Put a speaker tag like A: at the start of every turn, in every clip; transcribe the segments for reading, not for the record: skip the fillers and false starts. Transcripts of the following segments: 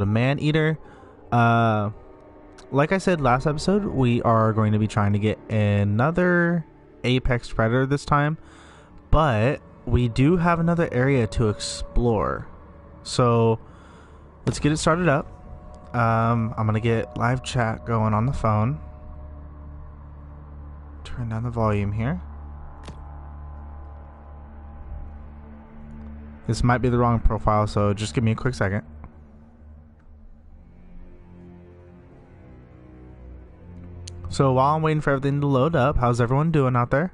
A: The Maneater. Like I said last episode, we are going to be trying to get another apex predator this time, but we do have another area to explore. So let's get it started up. I'm gonna get live chat going on the phone. Turn down the volume here. This might be the wrong profile, so just give me a quick second. So while I'm waiting for everything to load up, how's everyone doing out there?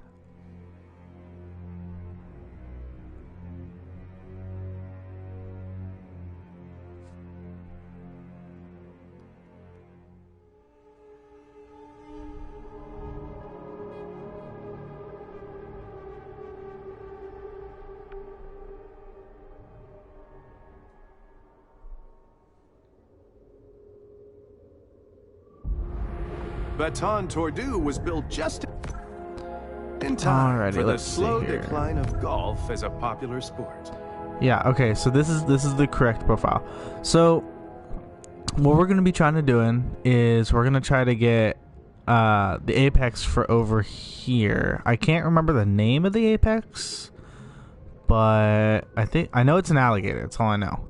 B: Baton Tordu was built just in time
A: Alrighty,
B: for the
A: let's
B: slow
A: see here.
B: decline of golf as a popular sport.
A: Yeah, okay, so this is the correct profile. So what we're going to be trying to doing is we're going to try to get the apex for over here. I can't remember the name of the apex, but I know it's an alligator. That's all I know.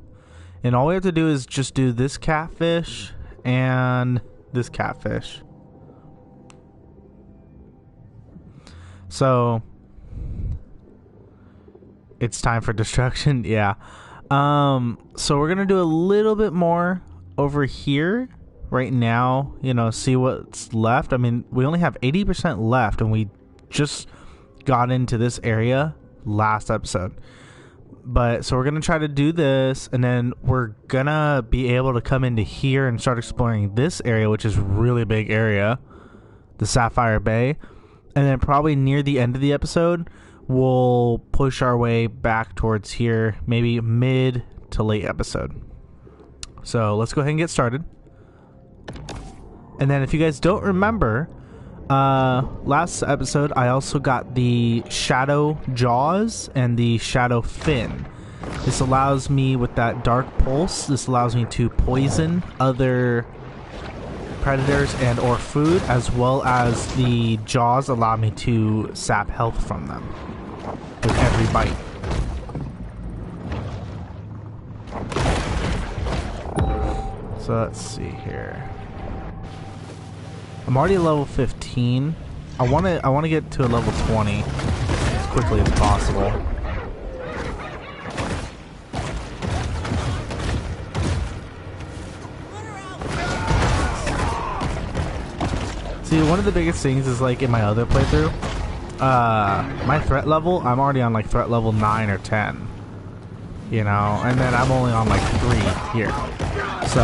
A: And all we have to do is just do this catfish and this catfish. So it's time for destruction. Yeah. So we're gonna do a little bit more over here right now, you know, see what's left. I mean, we only have 80% left, and we just got into this area last episode. But so we're gonna try to do this, and then we're gonna be able to come into here and start exploring this area, which is a really big area, the Sapphire Bay. And then probably near the end of the episode, we'll push our way back towards here, maybe mid to late episode. So let's go ahead and get started. And then if you guys don't remember, last episode I also got the Shadow Jaws and the Shadow Fin. This allows me, with that Dark Pulse, this allows me to poison other predators and or food, as well as the jaws allow me to sap health from them with every bite. So let's see here. I'm already at level 15. I want to get to a level 20 as quickly as possible. See, one of the biggest things is, like, in my other playthrough, my threat level, I'm already on, like, threat level 9 or 10, you know, and then I'm only on, like, 3 here, so,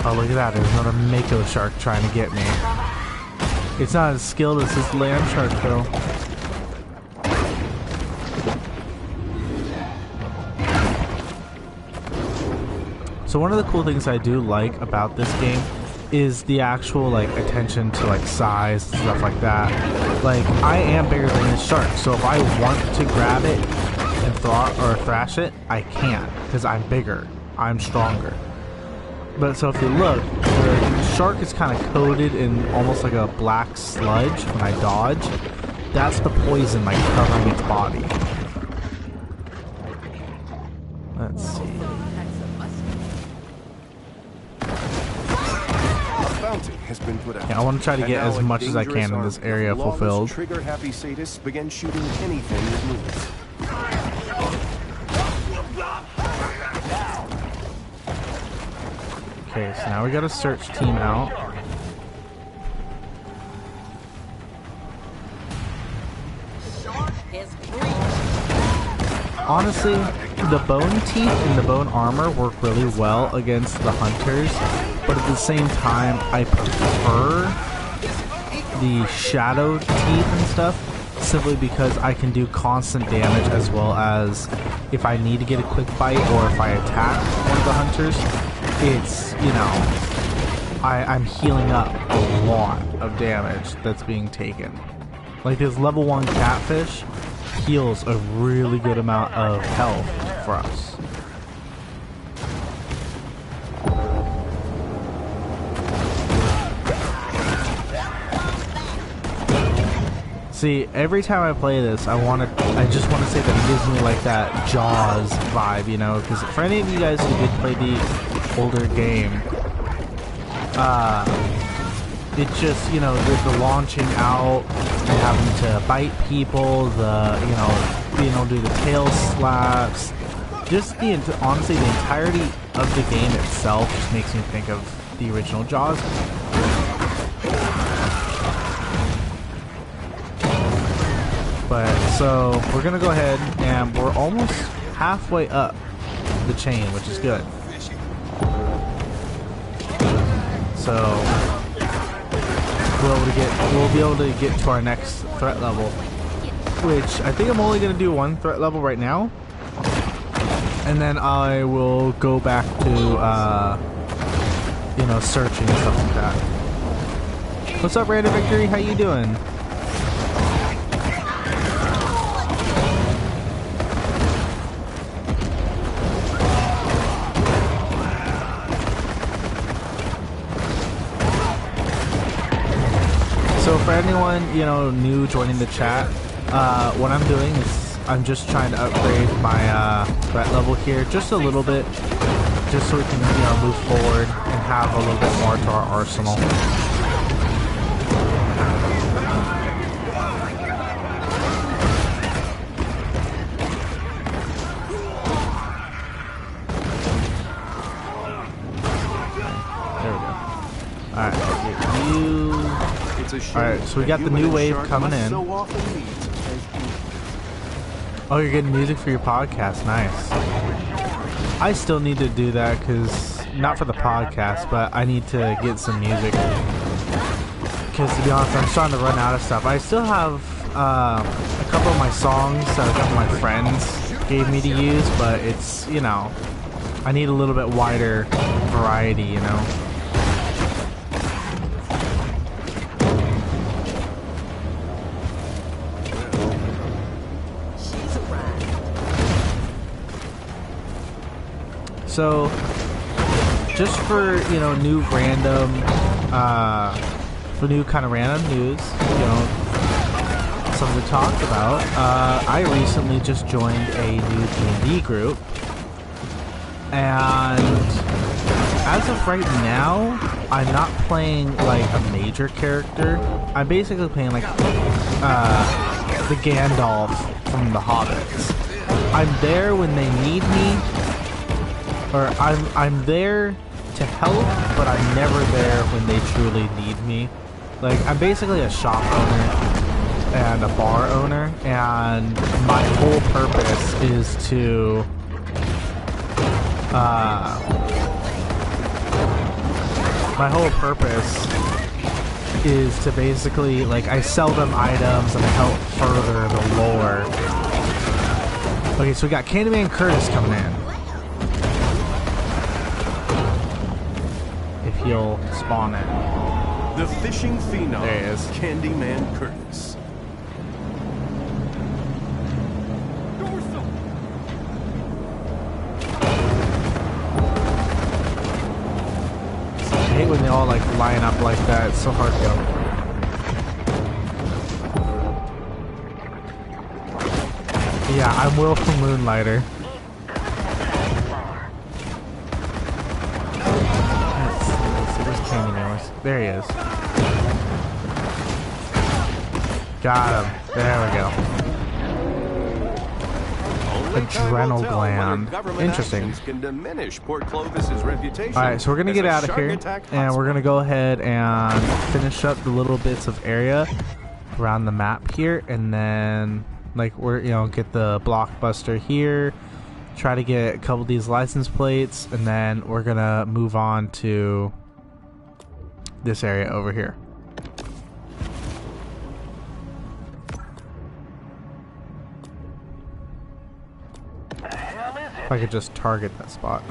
A: oh, look at that, there's another Mako shark trying to get me. It's not as skilled as this land shark, though. So one of the cool things I do like about this game is the actual, like, attention to, like, size, stuff like that. Like, I am bigger than this shark, so if I want to grab it and thrash it, I can, because I'm bigger, I'm stronger. But so if you look, the shark is kind of coated in almost like a black sludge when I dodge. That's the poison, like, covering its body. Let's see.
B: Has been put out.
A: Yeah, I want to try to get as much as I can in this area fulfilled.
B: Trigger happy sadists begin shooting anything that moves.
A: Okay, so now we got a search team out. Honestly, the bone teeth and the bone armor work really well against the hunters, but at the same time, I prefer the shadow teeth and stuff, simply because I can do constant damage, as well as if I need to get a quick bite or if I attack one of the hunters, it's, you know, I'm healing up a lot of damage that's being taken. Like this level 1 catfish heals a really good amount of health for us. See, every time I play this, I just want to say that it gives me like that Jaws vibe, you know, because for any of you guys who did play the older game, it just, you know, the launching out and having to bite people, you know, being able to do the tail slaps, just honestly, the entirety of the game itself just makes me think of the original Jaws. But so we're gonna go ahead and we're almost halfway up the chain, which is good. So we'll be able to get to our next threat level, which I think I'm only gonna do one threat level right now, and then I will go back to you know, searching and stuff like that. What's up, Random Victory? How you doing? So for anyone, you know, new joining the chat, what I'm doing is I'm just trying to upgrade my threat level here just a little bit, just so we can, you know, move forward and have a little bit more to our arsenal. There we go. Alright, you. Alright, so we got the new wave coming in. Oh, you're getting music for your podcast. Nice. I still need to do that because, not for the podcast, but I need to get some music. Because to be honest, I'm starting to run out of stuff. I still have a couple of my songs that a couple of my friends gave me to use, but it's, you know, I need a little bit wider variety, you know. So, just for, you know, new random, for new kind of random news, you know, something to talk about, I recently just joined a new D&D group, and as of right now, I'm not playing, like, a major character. I'm basically playing, like, the Gandalf from the Hobbits. I'm there when they need me, or I'm there to help, but I'm never there when they truly need me. Like, I'm basically a shop owner and a bar owner, and my whole purpose is to basically, like, I sell them items and I help further the lore. Okay, so we got Candyman Curtis coming in. He'll spawn it.
B: The fishing phenom.
A: There he is.
B: Candyman Curtis.
A: I hate when they all like line up like that. It's so hard to go. Yeah, I'm Will from Moonlighter. There he is. Got him. There we go. Adrenal gland. Interesting. Alright, so we're gonna get out of here, and we're gonna go ahead and finish up the little bits of area around the map here, and then, like, we're, you know, get the blockbuster here, try to get a couple of these license plates, and then we're gonna move on to this area over here. If I could just target that spot.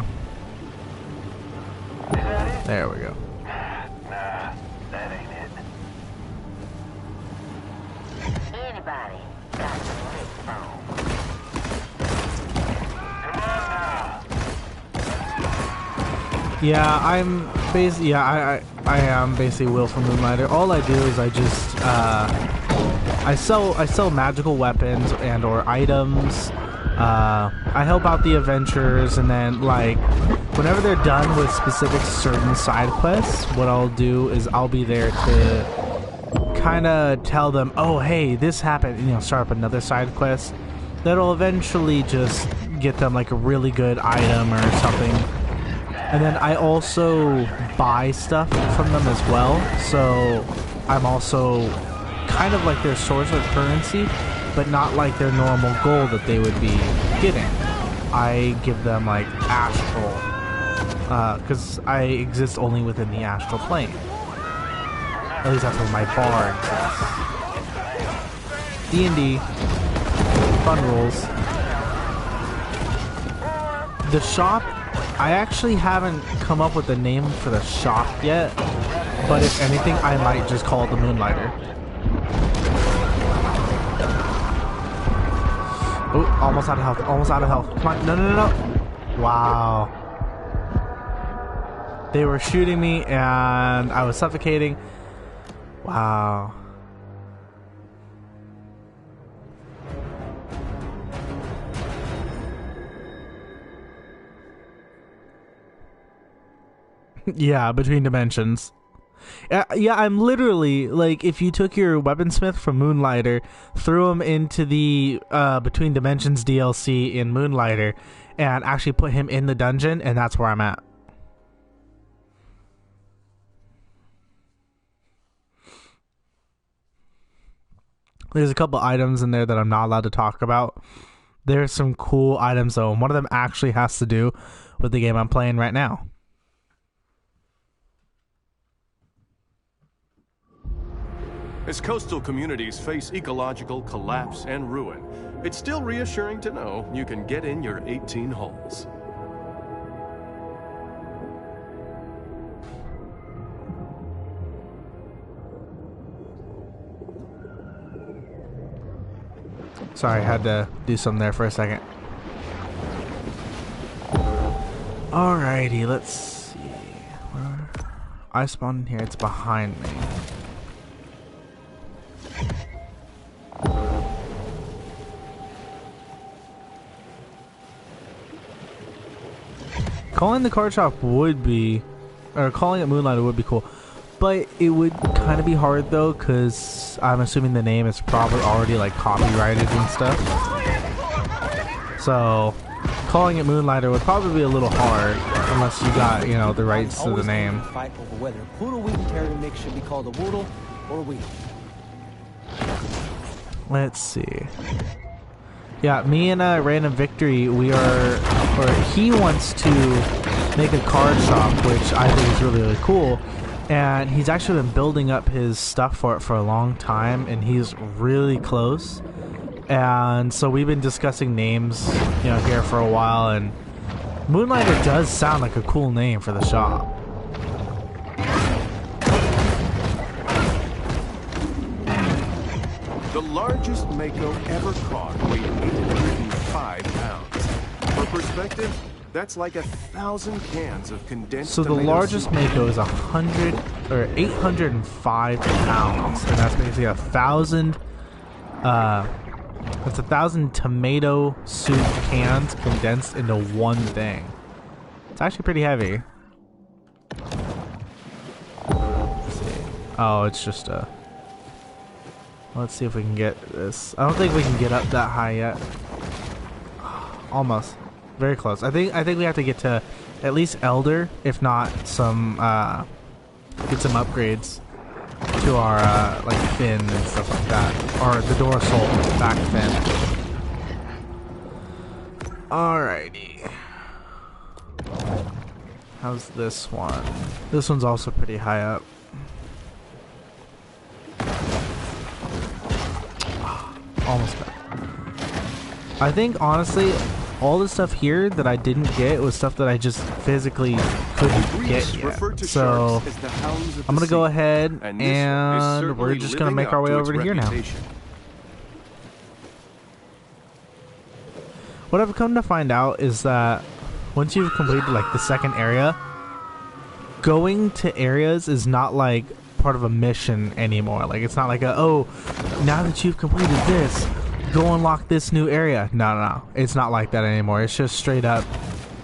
A: There we go.
C: Nah, that ain't it. Anybody got some big phone? Come on now.
A: Yeah, I'm basically, yeah, I am basically Will from Moonlighter. All I do is I just I sell magical weapons and or items. I help out the adventurers, and then like whenever they're done with specific certain side quests, what I'll do is I'll be there to kind of tell them, oh hey, this happened, you know, start up another side quest that'll eventually just get them like a really good item or something. And then I also buy stuff from them as well, so I'm also kind of like their source of currency, but not like their normal gold that they would be getting. I give them like astral, because I exist only within the astral plane. At least that's where my bar exists. D&D, fun rules. The shop, I actually haven't come up with a name for the shop yet, but if anything, I might just call it the Moonlighter. Oh, almost out of health, almost out of health. Come on, no, no, no, no. Wow. They were shooting me and I was suffocating. Wow. Yeah, between dimensions. Yeah, I'm literally like, if you took your weaponsmith from Moonlighter, threw him into the Between Dimensions DLC in Moonlighter, and actually put him in the dungeon, and that's where I'm at. There's a couple items in there that I'm not allowed to talk about. There's some cool items though, and one of them actually has to do with the game I'm playing right now.
B: As coastal communities face ecological collapse and ruin, it's still reassuring to know you can get in your 18 holes.
A: Sorry, I had to do something there for a second. Alrighty, let's see. Where I spawned in here, it's behind me. Calling the card shop would be, or calling it Moonlighter would be cool, but it would kind of be hard though, because I'm assuming the name is probably already like copyrighted and stuff. So calling it Moonlighter would probably be a little hard unless you got, you know, the rights to the name.
D: Fight over whether Poodle Weedle Terrier mix should be called a Woodle or a Weedle.
A: Let's see. Yeah, me and Random Victory, we are, or he wants to make a card shop, which I think is really, really cool. And he's actually been building up his stuff for it for a long time, and he's really close. And so we've been discussing names, you know, here for a while, and Moonlighter does sound like a cool name for the shop.
B: The largest mako ever caught weighed 805 pounds. For perspective, that's like 1,000 cans of condensed
A: So the
B: tomato
A: largest
B: soup.
A: mako is 100 or 805 pounds, and that's basically 1,000. That's 1,000 tomato soup cans condensed into one thing. It's actually pretty heavy. Let's see. Oh, it's just a. Let's see if we can get this. I don't think we can get up that high yet. Almost. Very close. I think we have to get to at least Elder, if not some get some upgrades to our like fin and stuff like that. Or the dorsal back fin. Alrighty. How's this one? This one's also pretty high up. Almost back. I think honestly, all the stuff here that I didn't get was stuff that I just physically couldn't get yet. So I'm gonna go ahead and we're just gonna make our way over to here now. What I've come to find out is that once you've completed like the second area, going to areas is not like part of a mission anymore. Like, it's not like a, oh, now that you've completed this, go unlock this new area. No. It's not like that anymore. It's just straight up,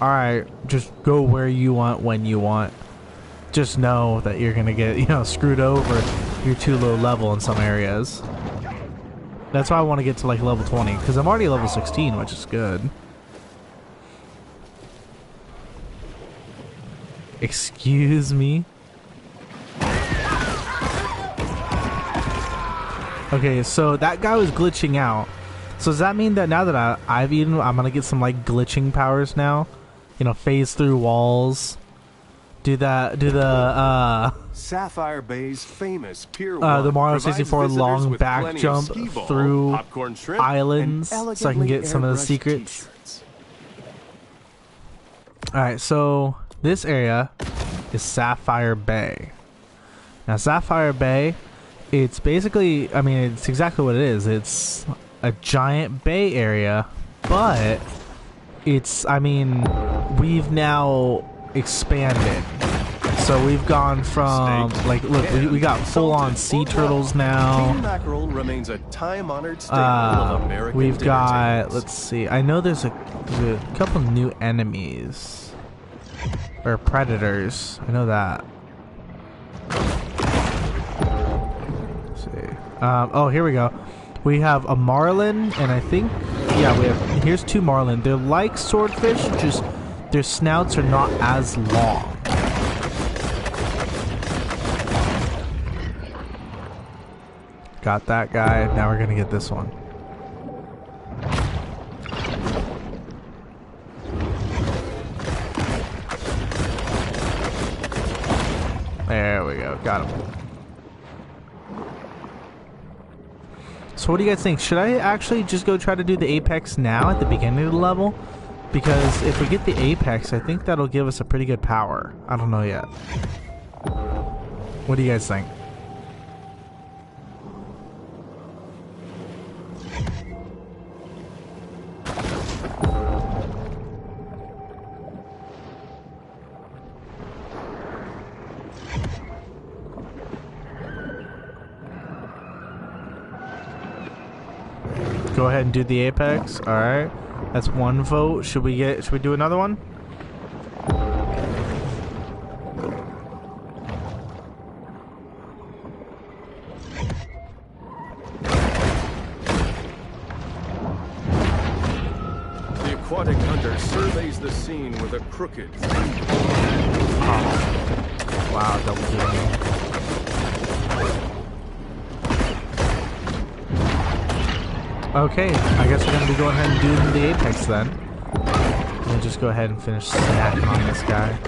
A: alright, just go where you want, when you want. Just know that you're gonna get, you know, screwed over. You're too low level in some areas. That's why I want to get to like level 20, because I'm already level 16, which is good. Excuse me? Okay, so that guy was glitching out. So does that mean that now that I'm gonna get some like glitching powers now? You know, phase through walls. Do the
B: Sapphire Bay's famous Pier
A: the
B: 1
A: Mario
B: provides
A: 64
B: visitors
A: long
B: with
A: back
B: plenty of
A: jump
B: skee ball,
A: through
B: popcorn shrimp,
A: islands
B: and
A: so I can get some of the
B: elegantly
A: secrets.
B: airbrushed t-shirts.
A: Alright, so this area is Sapphire Bay. Now Sapphire Bay, it's basically, I mean, it's exactly what it is. It's a giant bay area, but it's, I mean, we've now expanded. So we've gone from, like, look, we got full-on sea turtles
B: King
A: now.
B: mackerel remains a time-honored staple of American
A: We've got,
B: dinner
A: let's see, I know there's a couple new enemies. Or predators. I know that. Let's see. Oh, here we go. We have a marlin, and I think, yeah, here's 2 marlin. They're like swordfish, just their snouts are not as long. Got that guy. Now we're gonna get this one. There we go. Got him. So what do you guys think? Should I actually just go try to do the apex now at the beginning of the level? Because if we get the apex, I think that'll give us a pretty good power. I don't know yet. What do you guys think? Go ahead and do the apex. All right, that's 1 vote. Should we do another one?
B: The aquatic hunter surveys the scene with a crooked.
A: Oh. Wow, double kill. Okay, I guess we're gonna be going ahead and doing the apex then. We'll just go ahead and finish snacking on this guy.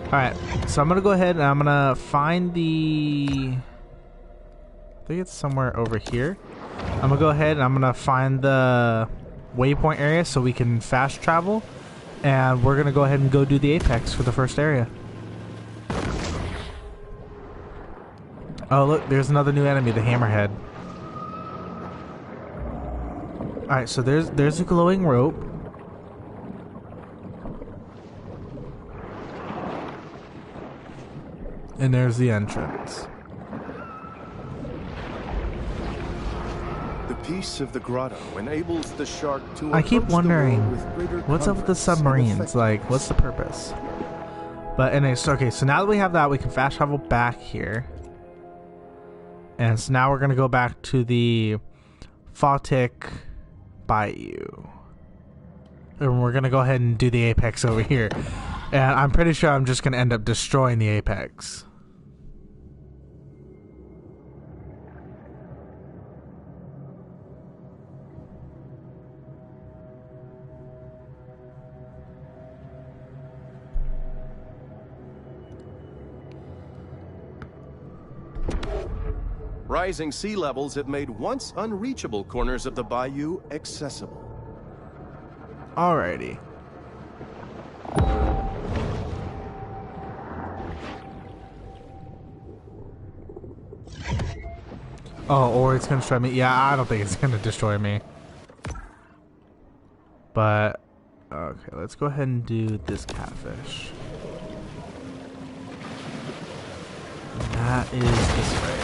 A: Alright, so I'm gonna go ahead and I'm gonna find the... I think it's somewhere over here. I'm gonna go ahead and I'm gonna find the waypoint area so we can fast travel. And we're gonna go ahead and go do the apex for the first area. Oh look, there's another new enemy, the hammerhead. Alright, so there's a glowing rope. And there's the entrance.
B: The piece of the grotto enables the shark to
A: I keep
B: approach the
A: wondering,
B: world with greater
A: what's up with the
B: confidence and
A: submarines?
B: effectiveness.
A: Like, what's the purpose? But anyways, okay, so now that we have that, we can fast travel back here. And so now we're going to go back to the Photic Bayou. And we're going to go ahead and do the apex over here. And I'm pretty sure I'm just going to end up destroying the apex.
B: Rising sea levels have made once unreachable corners of the bayou accessible.
A: Alrighty. Oh, or it's gonna destroy me. Yeah, I don't think it's gonna destroy me. But okay, let's go ahead and do this catfish. That is this way.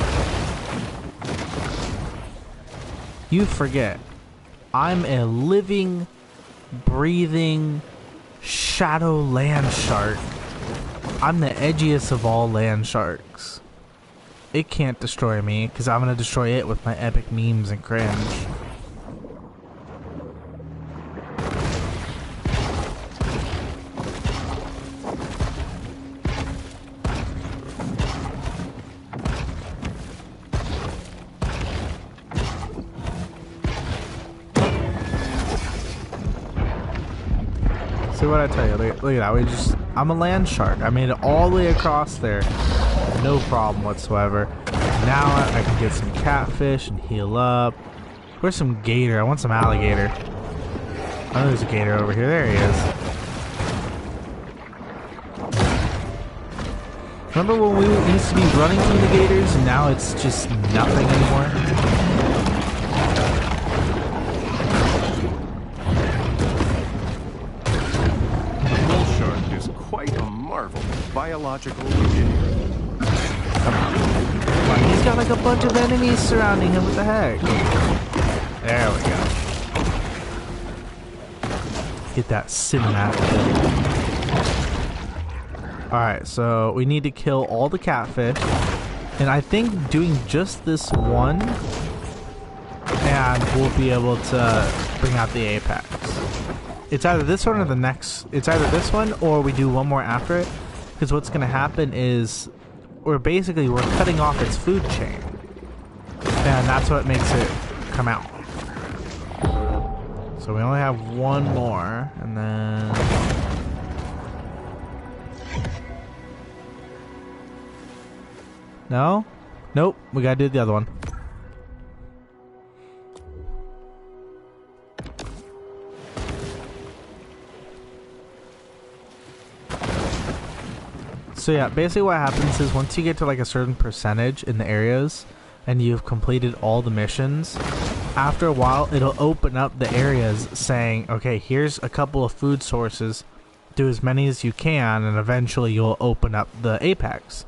A: You forget, I'm a living, breathing shadow land shark. I'm the edgiest of all land sharks. It can't destroy me because I'm gonna destroy it with my epic memes and cringe. See what I tell you, look at that, I'm a land shark. I made it all the way across there. No problem whatsoever. Now I can get some catfish and heal up. Where's some gator? I want some alligator. Oh, there's a gator over here. There he is. Remember when we used to be running from the gators and now it's just nothing anymore?
B: Quite a marvel of biological behavior.
A: Come on, he's got like a bunch of enemies surrounding him. What the heck? There we go. Get that cinematic. Alright, so we need to kill all the catfish. And I think doing just this one, and we'll be able to bring out the apex. It's either this one or the next. It's either this one or we do one more after it. Because what's going to happen is we're cutting off its food chain. And that's what makes it come out. So we only have one more. And then... No? Nope. We got to do the other one. So yeah, basically what happens is once you get to like a certain percentage in the areas and you've completed all the missions, after a while it'll open up the areas saying, okay, here's a couple of food sources, do as many as you can, and eventually you'll open up the apex.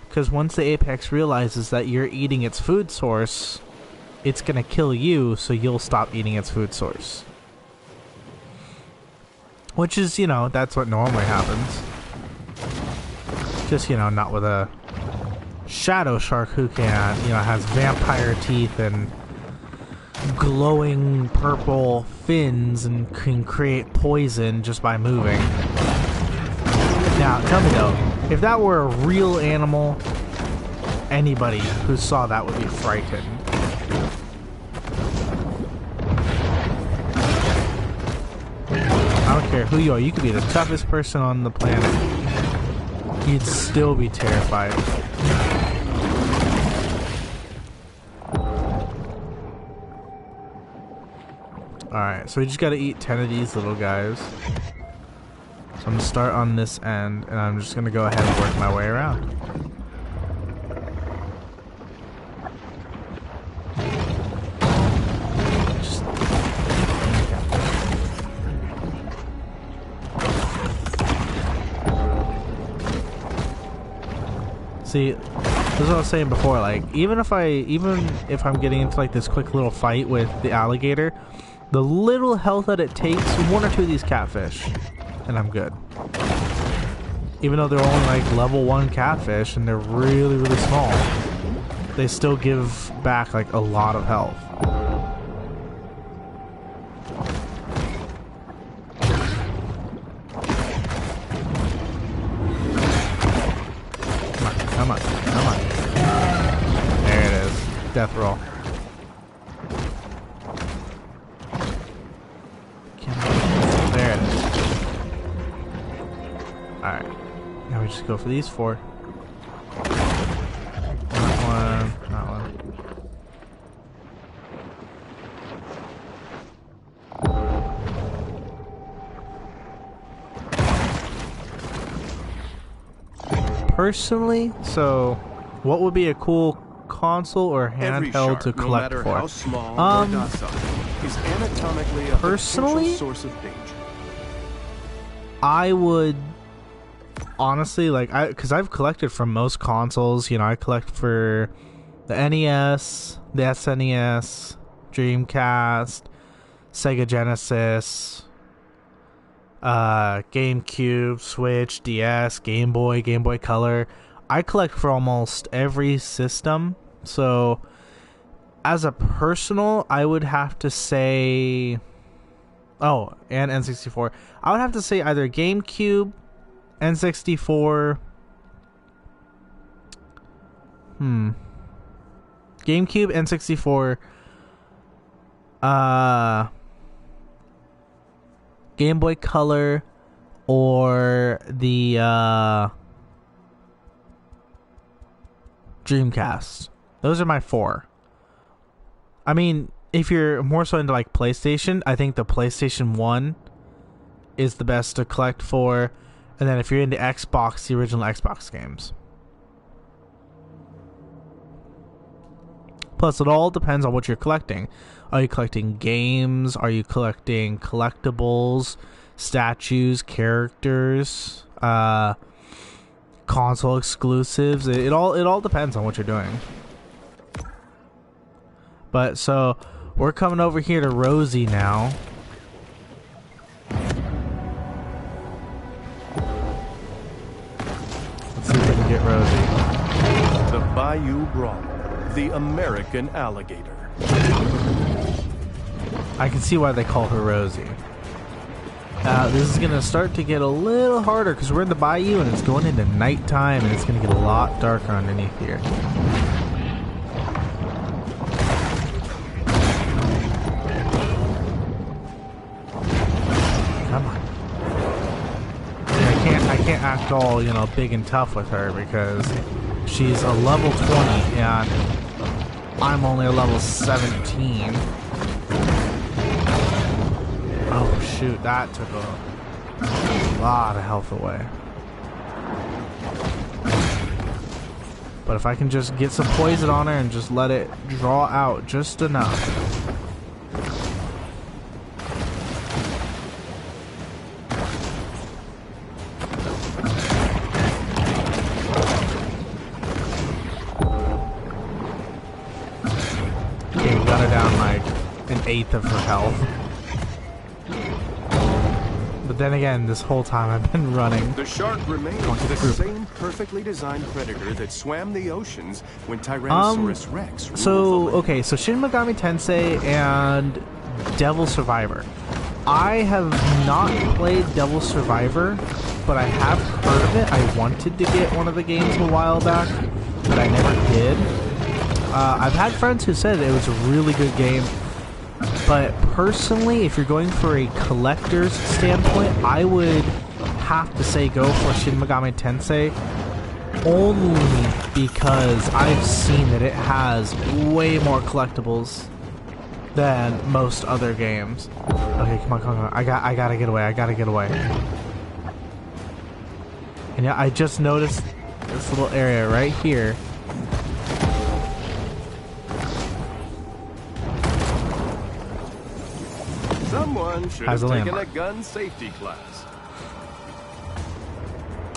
A: Because once the apex realizes that you're eating its food source, it's gonna kill you, so you'll stop eating its food source. Which is, you know, that's what normally happens. Just, you know, not with a shadow shark who can, you know, has vampire teeth and glowing purple fins and can create poison just by moving. Now, tell me though, if that were a real animal, anybody who saw that would be frightened. I don't care who you are, you could be the toughest person on the planet. You'd still be terrified. Alright, so we just gotta eat 10 of these little guys. So I'm gonna start on this end, and I'm just gonna go ahead and work my way around. See, this is what I was saying before, like, even if I'm getting into like this quick little fight with the alligator, the little health that it takes, one or two of these catfish, and I'm good. Even though they're only like level 1 catfish and they're really, really small, they still give back like a lot of health. Come on, come on. There it is. Death roll. There it is. Alright. Now we just go for these 4. Not one, not one. Personally, so what would be a cool console or handheld to collect
B: no matter
A: for?
B: How small or docile, is anatomically a
A: personally,
B: potential source of danger.
A: I would honestly, like, because I've collected from most consoles. You know, I collect for the NES, the SNES, Dreamcast, Sega Genesis, GameCube, Switch, DS, Game Boy Color. I collect for almost every system. So as a personal, I would have to say, oh, and N64. I would have to say either GameCube, N64, GameCube, N64, Game Boy Color, or the Dreamcast. Those are my 4. I mean, if you're more so into like PlayStation, I think the PlayStation 1 is the best to collect for. And then if you're into Xbox, the original Xbox games. Plus, it all depends on what you're collecting. Are you collecting games? Are you collecting collectibles, statues, characters, console exclusives? It all depends on what you're doing. But so we're coming over here to Rossie now. Let's see if we can get Rossie.
B: The Bayou Brawler. The American alligator.
A: I can see why they call her Rossie. This is going to start to get a little harder because we're in the bayou and it's going into nighttime and it's going to get a lot darker underneath here. Come on. I can't act all, you know, big and tough with her because she's a level 20 and I'm only a level 17. Oh shoot, that took a lot of health away. But if I can just get some poison on her and just let it draw out just enough. Eighth of her health. But then again, this whole time I've been running.
B: The shark remains the same perfectly designed predator that swam the oceans when Tyrannosaurus Rex ruled the land.
A: So Shin Megami Tensei and Devil Survivor. I have not played Devil Survivor, but I have heard of it. I wanted to get one of the games a while back, but I never did. I've had friends who said it was a really good game. But personally, if you're going for a collector's standpoint, I would have to say go for Shin Megami Tensei only because I've seen that it has way more collectibles than most other games. Okay, come on. I gotta get away. And yeah, I just noticed this little area right here.
B: Someone should have taken a gun safety class.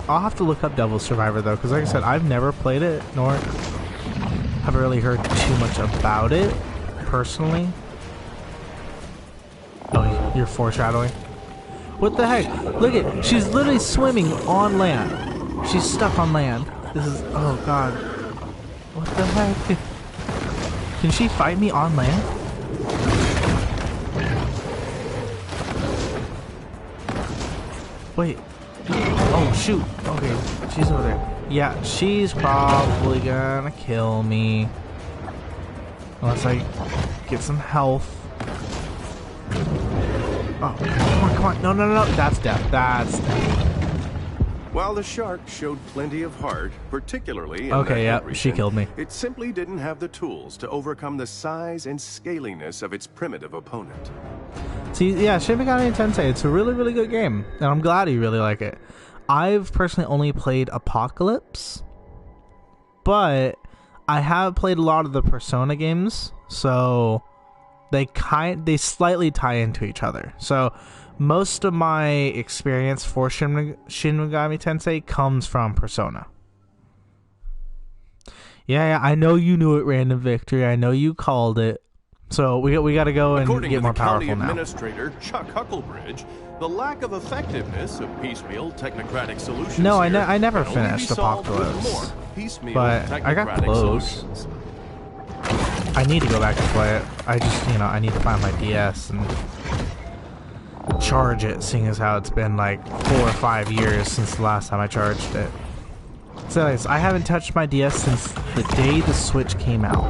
A: I'll have to look up Devil Survivor though, because like I said, I've never played it, nor have really heard too much about it, personally. Oh, you're foreshadowing? What the heck? Look at, she's literally swimming on land. She's stuck on land. This is, oh god. What the heck? Can she fight me on land? Wait. Oh, shoot. Okay, she's over there. Yeah, she's probably gonna kill me. Unless I get some health. Oh, come on. No. That's death.
B: While the shark showed plenty of heart, particularly in
A: okay, yeah,
B: region,
A: she killed me.
B: It simply didn't have the tools to overcome the size and scaliness of its primitive opponent.
A: See, yeah, Shin Megami Tensei, it's a really, really good game, and I'm glad you really like it. I've personally only played Apocalypse, but I have played a lot of the Persona games, so they slightly tie into each other. So most of my experience for Shin Megami Tensei comes from Persona. Yeah, I know you knew it, Random Victory. I know you called it. So we got to go and get more powerful now.
B: According to the county administrator, Chuck Hucklebridge, the lack of effectiveness of piecemeal technocratic solutions.
A: No, I never finished Apocalypse, but I got close.
B: Solutions.
A: I need to go back and play it. I just, I need to find my DS and charge it, seeing as how it's been like 4 or 5 years since the last time I charged it. So anyways, I haven't touched my DS since the day the Switch came out.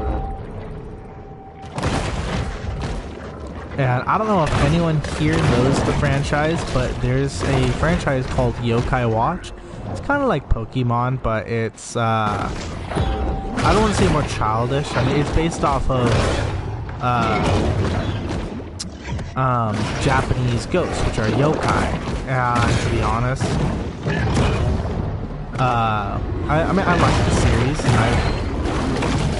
A: And I don't know if anyone here knows the franchise, but there's a franchise called Yokai Watch. It's kind of like Pokemon, but it's, I don't want to say more childish. I mean, it's based off of, Japanese ghosts, which are yokai. And to be honest, I mean, I like the series, and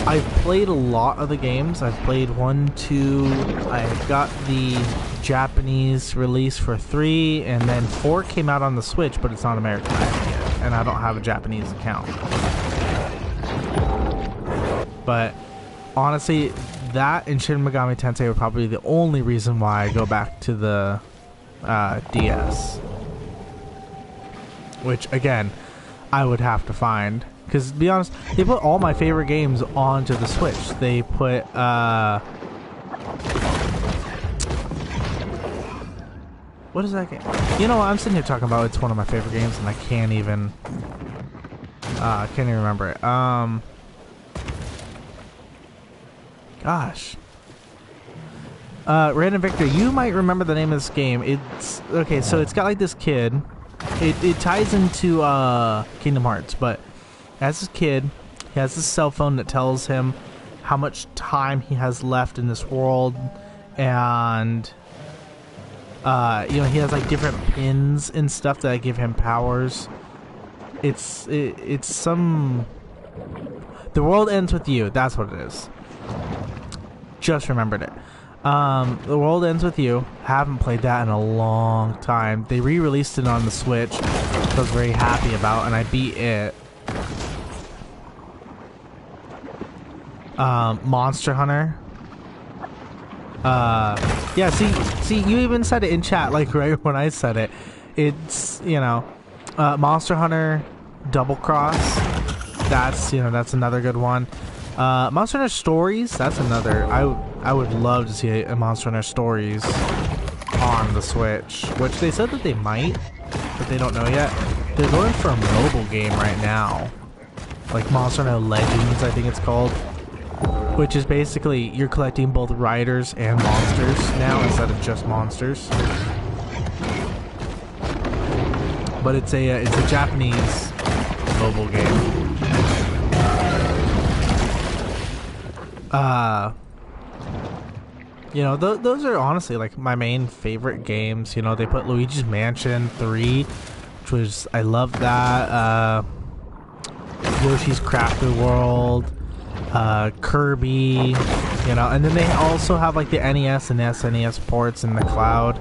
A: I've played a lot of the games. I've played 1, 2. I've got the Japanese release for 3, and then 4 came out on the Switch, but it's not Americanized yet, and I don't have a Japanese account. But honestly, that and Shin Megami Tensei were probably the only reason why I go back to the DS. Which, again, I would have to find. Because, to be honest, they put all my favorite games onto the Switch. They put, what is that game? You know what, I'm sitting here talking about it's one of my favorite games, and I can't even remember it. Gosh. Random Victor, you might remember the name of this game. It's, okay, so it's got like this kid. It ties into, Kingdom Hearts, but as a kid, he has this cell phone that tells him how much time he has left in this world, and he has like different pins and stuff that give him powers. It's some. The World Ends With You. That's what it is. Just remembered it. The World Ends With You. Haven't played that in a long time. They re-released it on the Switch, which I was very happy about, and I beat it. Monster Hunter. Yeah, see, you even said it in chat, like right when I said it. It's, Monster Hunter Double Cross. That's another good one. Monster Hunter Stories, that's another. I would love to see a Monster Hunter Stories on the Switch, which they said that they might, but they don't know yet. They're going for a mobile game right now, like Monster Hunter Legends, I think it's called. Which is basically you're collecting both riders and monsters now instead of just monsters. But it's a Japanese mobile game. Those are honestly like my main favorite games. They put Luigi's Mansion 3, which was, I love that. Yoshi's Crafted World. Kirby, and then they also have like the NES and SNES ports in the cloud.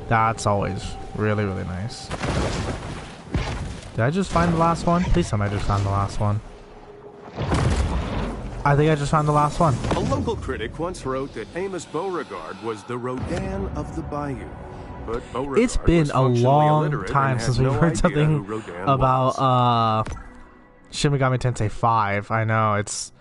A: That's always really, really nice. Did I just find the last one? Please tell me I just found the last one. I think I just found the last one.
B: A local critic once wrote that Amos Beauregard was the Rodan of the Bayou. But Beauregard
A: it's been a long time since we've heard something about Shin Megami Tensei 5. I know, it's...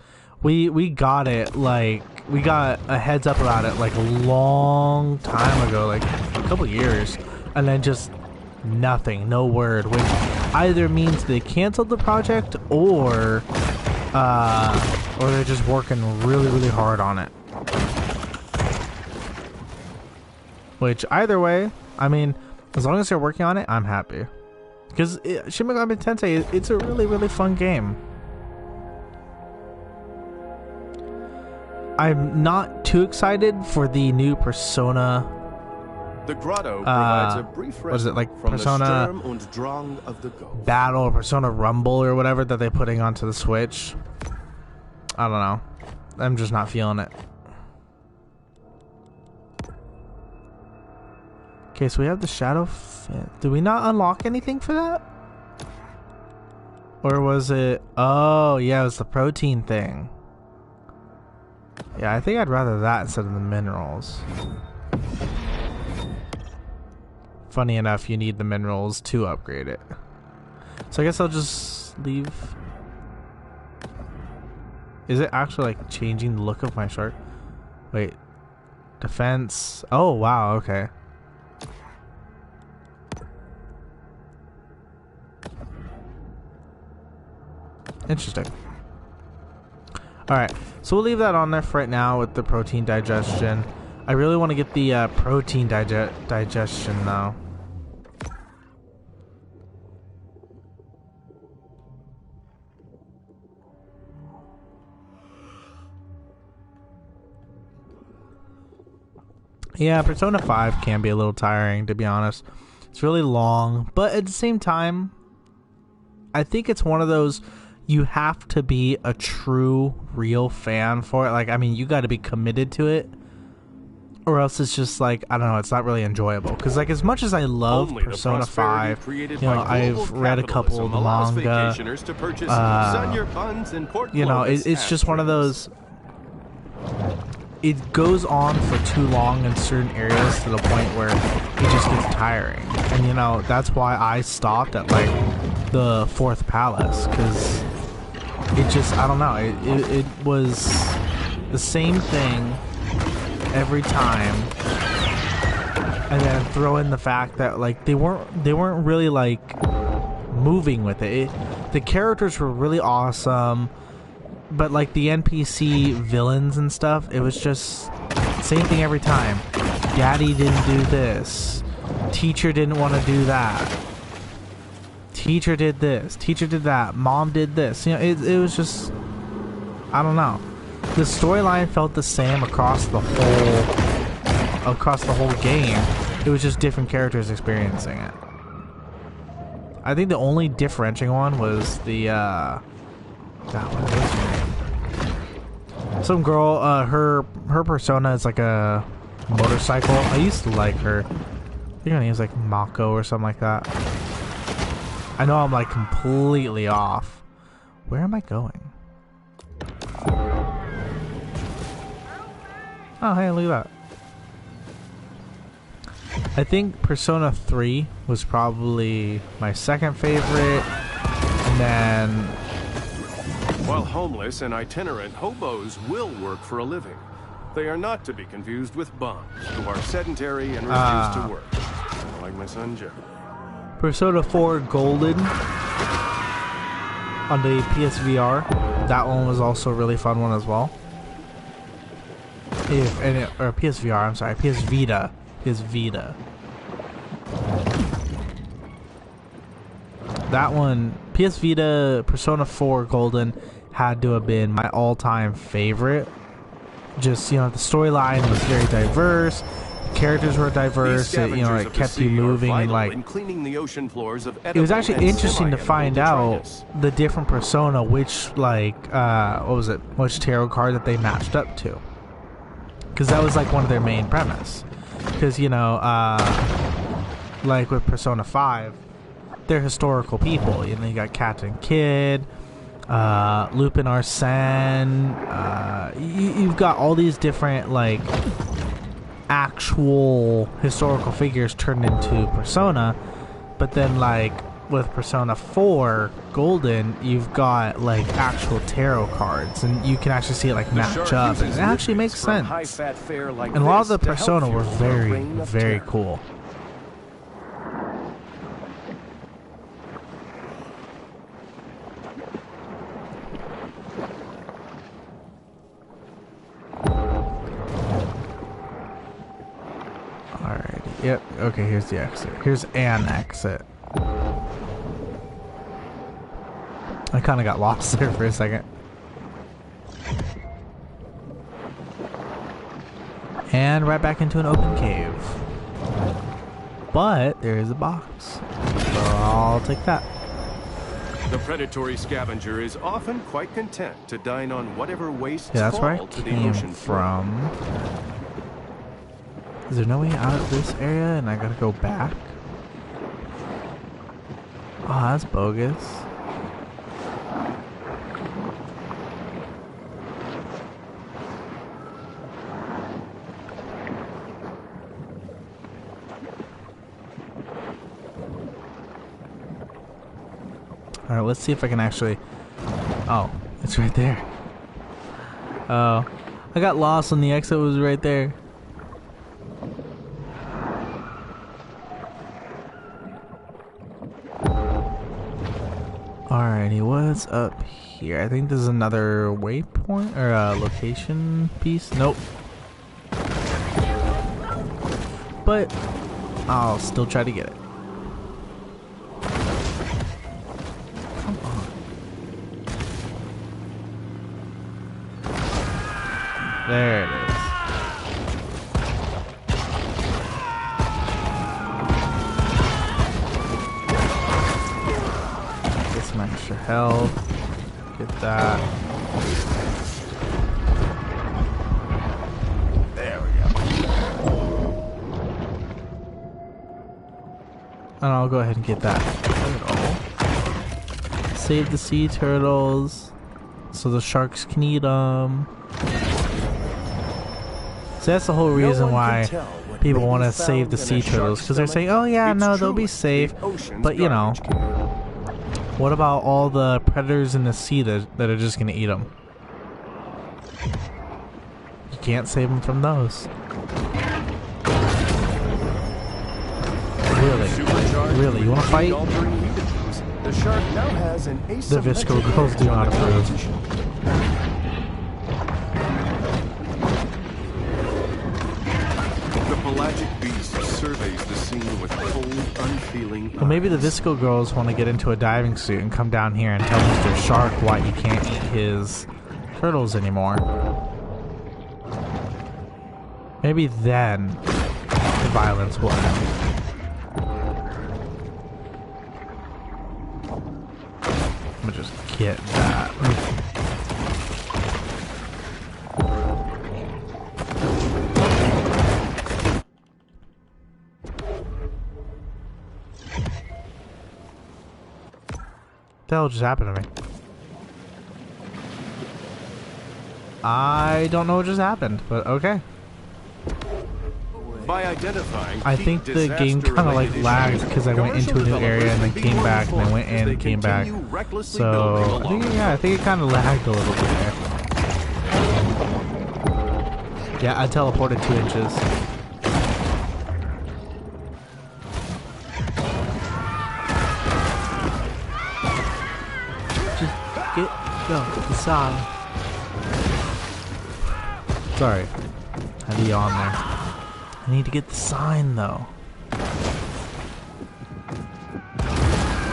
A: We got it, like, we got a heads up about it, like, a long time ago, like, a couple years, and then just nothing, no word, which either means they canceled the project, or they're just working really, really hard on it. Which, either way, I mean, as long as they're working on it, I'm happy. Because Shin Megami Tensei, it's a really, really fun game. I'm not too excited for the new Persona.
B: The grotto provides a brief
A: what is it, like
B: from
A: Persona
B: the Sturm und Drang of the ghost.
A: Battle or Persona Rumble or whatever that they're putting onto the Switch. I don't know. I'm just not feeling it. Okay, so we have the shadow fin. Did we not unlock anything for that? Or was it... Oh, yeah, it was the protein thing. Yeah, I think I'd rather that instead of the minerals. Funny enough, you need the minerals to upgrade it. So I guess I'll just leave... Is it actually like changing the look of my shark? Wait. Defense. Oh, wow, okay. Interesting. Alright, so we'll leave that on there for right now with the protein digestion. I really want to get the protein digestion though. Yeah, Persona 5 can be a little tiring, to be honest. It's really long, but at the same time, I think it's one of those, you have to be a true, real fan for it. Like, I mean, you got to be committed to it, or else it's just like, I don't know, it's not really enjoyable. Because, like, as much as I love Persona 5, you know, I've read a couple of the manga, you know, it's just one of those... It goes on for too long in certain areas to the point where it just gets tiring. And, you know, that's why I stopped at, like, the 4th palace. Because it just, I don't know, it was the same thing every time. And then throw in the fact that, like, they weren't really, like, moving with it. The characters were really awesome. But like the NPC villains and stuff, it was just same thing every time. Daddy didn't do this. Teacher didn't want to do that. Teacher did this. Teacher did that. Mom did this. You know, it was just, I don't know. The storyline felt the same across the whole game. It was just different characters experiencing it. I think the only differentiating one was the what is her name? Some girl, her persona is like a motorcycle. I used to like her. I think her name's like Mako or something like that. I know I'm like completely off. Where am I going? Oh, hey, look at that. I think Persona 3 was probably my second favorite. And then...
B: While homeless and itinerant, hobos will work for a living. They are not to be confused with bums, who are sedentary and refuse to work. Like my son Jeff.
A: Persona 4 Golden on the PSVR. That one was also a really fun one as well. Or PSVR, I'm sorry, PS Vita. PS Vita. That one, PS Vita, Persona 4 Golden had to have been my all-time favorite. Just, you know, the storyline was very diverse, the characters were diverse, it, you know, it kept you moving, and like, it was actually interesting to find out the different Persona, which, like, what was it, which tarot card that they matched up to. Because that was, like, one of their main premise. Because, you know, like with Persona 5, they're historical people. You know, you got Captain Kidd, Lupin Arsene, you've got all these different, like, actual historical figures turned into Persona, but then, like, with Persona 4 Golden, you've got, like, actual tarot cards, and you can actually see it, like, match up, and it actually makes sense. And a lot of the Persona were very, very cool. Yep, okay, here's the exit. Here's an exit. I kind of got lost there for a second. And right back into an open cave. But there is a box. So I'll take that.
B: The predatory scavenger is often quite content to dine on whatever wastes
A: yeah, that's where I
B: fall to the
A: came
B: ocean
A: from. Is there no way out of this area and I gotta go back? Oh, that's bogus. Alright, let's see if I can actually... Oh, it's right there. Oh, I got lost when the exit was right there. Alrighty, what's up here? I think this is another waypoint or a location piece. Nope. But I'll still try to get it. Come on. There it is. Some extra health. Get that. There we go. And I'll go ahead and get that turtle. Save the sea turtles so the sharks can eat them. So that's the whole reason why people want to save the sea turtles, because they're saying, oh yeah, no, they'll be safe. But you know, what about all the predators in the sea that are just going to eat them? You can't save them from those. Really? Really? You want to fight?
B: The shark now has an
A: The Visco girls do not approve.
B: The pelagic beast surveys the scene with cold, unfeeling
A: Well, maybe the Visco girls want to get into a diving suit and come down here and tell Mr. Shark why he can't eat his turtles anymore. Maybe then the violence will end. I'm gonna just get that. What the hell just happened to me? I don't know what just happened, but okay.
B: By identifying
A: I think the game kind of like lagged because I went into a new area and then came back and then went in and came back. So I think it kind of lagged a little bit there. Yeah, I teleported 2 inches. Just go to the side. Sorry, had to yawn there. I need to get the sign though.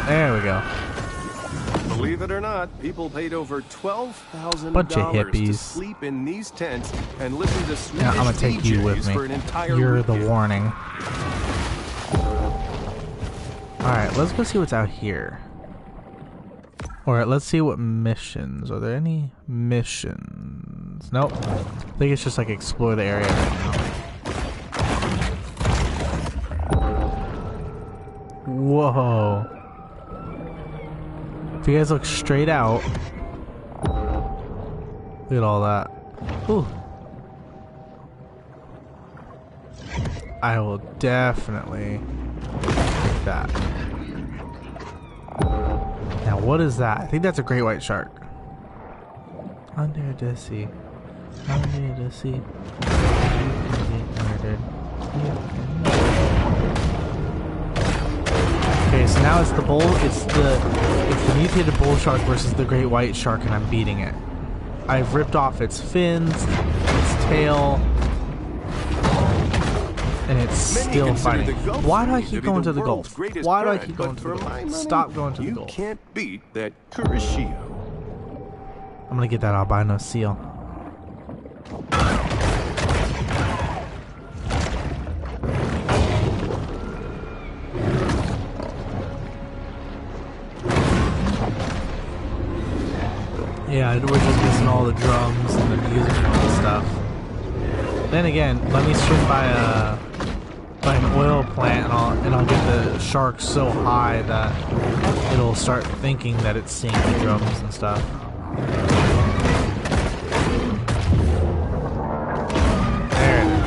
A: There we go.
B: Believe it or not, people paid over $12,000
A: Bunch of
B: to
A: hippies.
B: sleep in these tents and listen to Swedish
A: Yeah, I'm gonna take you with
B: DJs for an
A: me.
B: entire
A: You're the
B: weekend.
A: warning. Alright, let's go see what's out here. Alright, let's see what missions. Are there any missions? Nope. I think it's just like explore the area right now. Whoa. If you guys look straight out, look at all that. Ooh. I will definitely take that. Now, what is that? I think that's a great white shark. Under the sea. Under the sea. Okay, so now it's the bull. It's the mutated bull shark versus the great white shark, and I'm beating it. I've ripped off its fins, its tail, and it's still fighting. Why do I keep going to the Gulf? Why do I keep going to the Gulf? Stop going to the Gulf.
B: You can't beat that Kurashio.
A: I'm gonna get that albino seal. Yeah, we're just missing all the drums and the music and all the stuff. Then again, let me swim by an oil plant, and I'll get the shark so high that it'll start thinking that it's seeing the drums and stuff. There it is.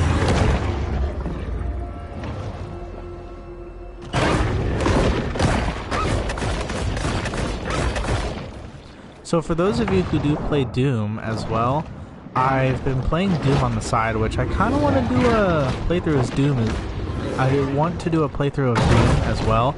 A: So for those of you who do play Doom as well, I've been playing Doom on the side, which I kind of want to do a playthrough as Doom. I want to do a playthrough of Doom as well.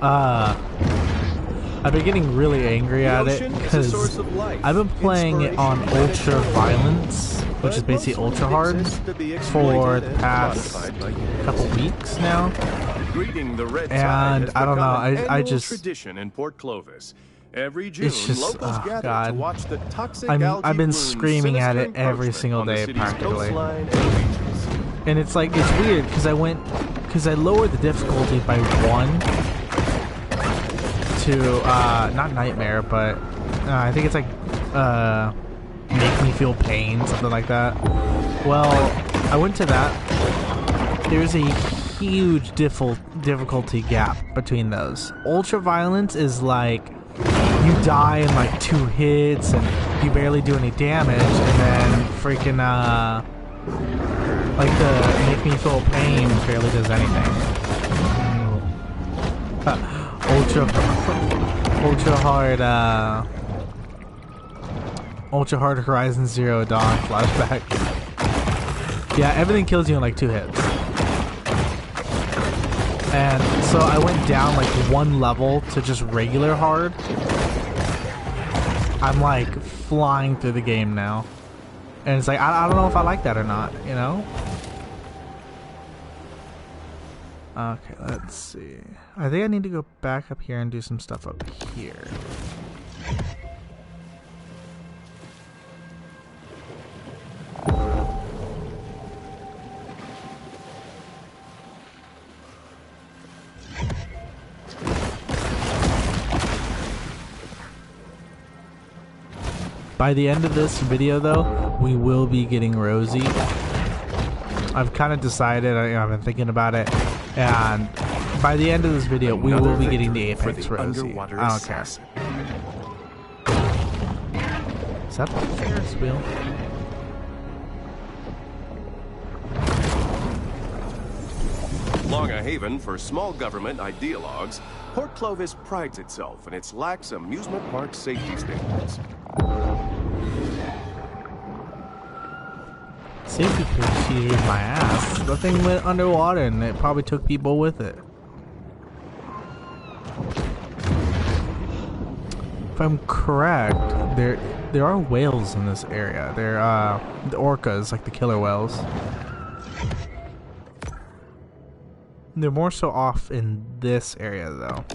A: I've been getting really angry at it because I've been playing it on ultra violence, which is basically ultra hard, for the past couple weeks now. And I don't know, I just
B: tradition in Port Clovis. Every June,
A: it's just,
B: locals gather
A: God.
B: to watch the toxic
A: I've been screaming at it every single day practically. And it's like, it's weird because I lowered the difficulty by 1 to, not Nightmare, but I think it's like, Make Me Feel Pain, something like that. Well, I went to that. There's a huge difficulty gap between those. Ultra Violence is like, you die in like 2 hits and you barely do any damage, and then freaking like the Make Me Feel Pain barely does anything. Ultra hard Horizon Zero Dawn flashback. Yeah, everything kills you in like 2 hits. And so I went down like 1 level to just regular hard. I'm like flying through the game now. And it's like, I don't know if I like that or not, you know? Okay, let's see. I think I need to go back up here and do some stuff up here. By the end of this video, though, we will be getting Rossie. I've kind of decided, I've been thinking about it, and by the end of this video, we will be getting the Apex Rossie. I don't care. Is that the Ferris wheel?
B: Long a haven for small government ideologues, Port Clovis prides itself in its lax amusement park safety standards.
A: Safety procedures, my ass. The thing went underwater and it probably took people with it. If I'm correct, there are whales in this area. They're the orcas, like the killer whales. They're more so off in this area though.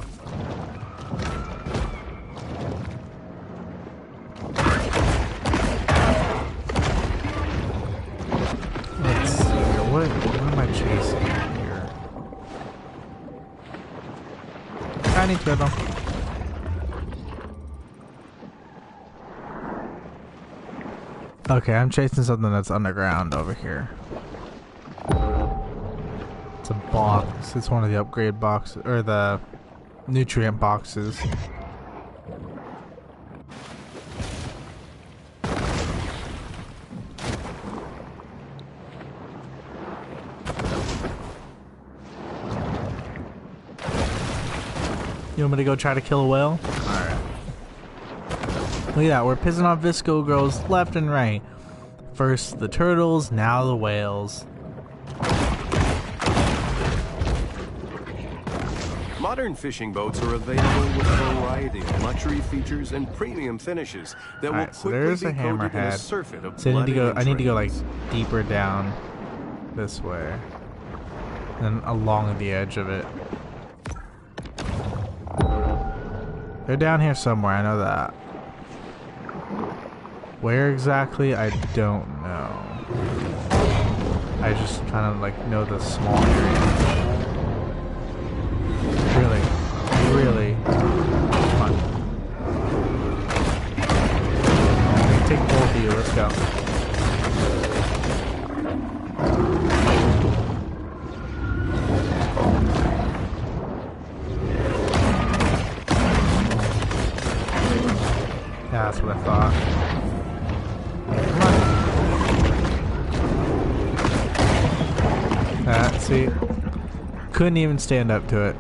A: Let's see here. What am I chasing here? Tiny turtle. Okay, I'm chasing something that's underground over here. It's a box. It's one of the upgrade boxes, or the nutrient boxes. You want me to go try to kill a whale? Alright. Look at that, we're pissing off Visco girls left and right. First the turtles, now the whales.
B: Modern fishing boats are available with a variety of luxury features and premium finishes that will
A: so
B: quickly
A: there's a
B: be coated in a
A: hammerhead.
B: surfeit of
A: So I need to go like
B: entrails.
A: deeper down this way. And along the edge of it. They're down here somewhere, I know that. Where exactly, I don't know. I just kind of like know the small area. Really? Come on. Take both of you, let's go. That's what I thought. Come on. See? Couldn't even stand up to it.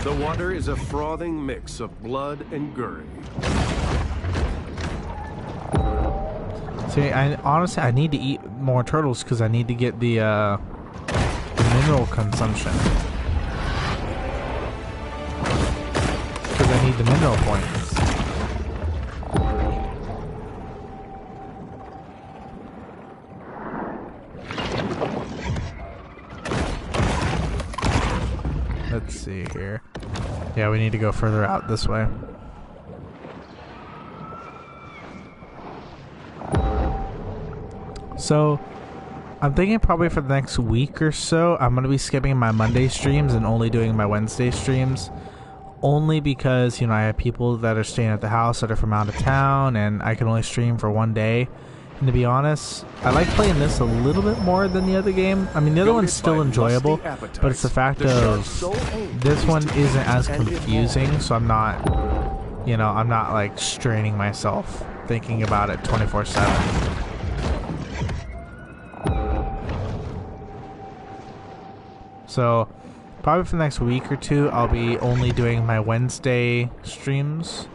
B: The water is a frothing mix of blood and gurry.
A: See, honestly, I need to eat more turtles because I need to get the mineral consumption. Because I need the mineral points. Let's see here. Yeah, we need to go further out this way. So, I'm thinking probably for the next week or so, I'm going to be skipping my Monday streams and only doing my Wednesday streams. Only because, you know, I have people that are staying at the house that are from out of town, and I can only stream for one day. And to be honest, I like playing this a little bit more than the other game. I mean, the other one's still enjoyable, but it's the fact of this one isn't as confusing, so I'm not, you know, I'm not like straining myself thinking about it 24/7. So, probably for the next week or two, I'll be only doing my Wednesday streams,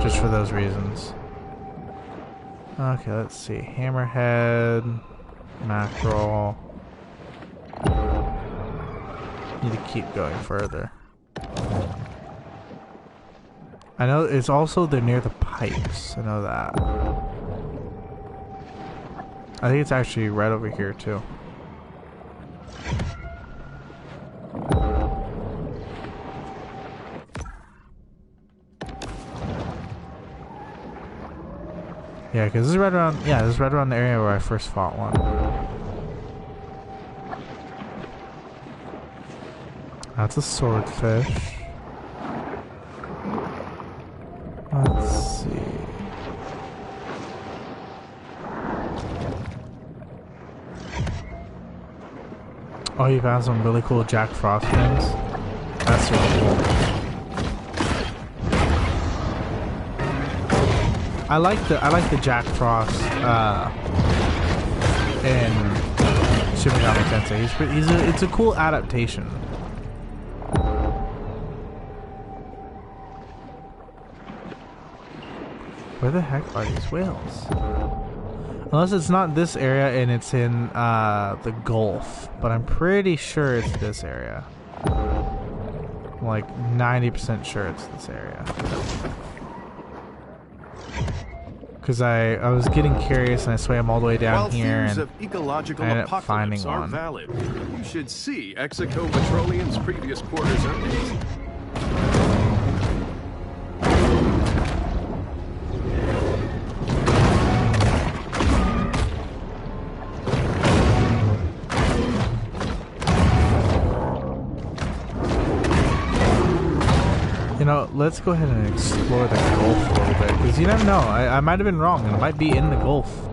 A: just for those reasons. Okay, let's see. Hammerhead, mackerel. Need to keep going further. I know it's also they're near the pipes. I know that. I think it's actually right over here too. Yeah, because this is right around. Yeah, this is right around the area where I first fought one. That's a swordfish. Let's see. Oh, you found some really cool Jack Frost things. That's really cool. I like the Jack Frost in Shin Megami Tensei. It's a cool adaptation. Where the heck are these whales? Unless it's not this area and it's in the Gulf, but I'm pretty sure it's this area. I'm like 90% sure it's this area. Because I was getting curious and I swam all the way down
B: While
A: here
B: fears
A: and
B: of ecological
A: I ended up
B: apocalypse
A: finding
B: are
A: one.
B: valid, you should see Execo Petroleum's previous quarters updates.
A: You know, let's go ahead and explore the Gulf a little bit, because you never know. I might have been wrong, and it might be in the Gulf.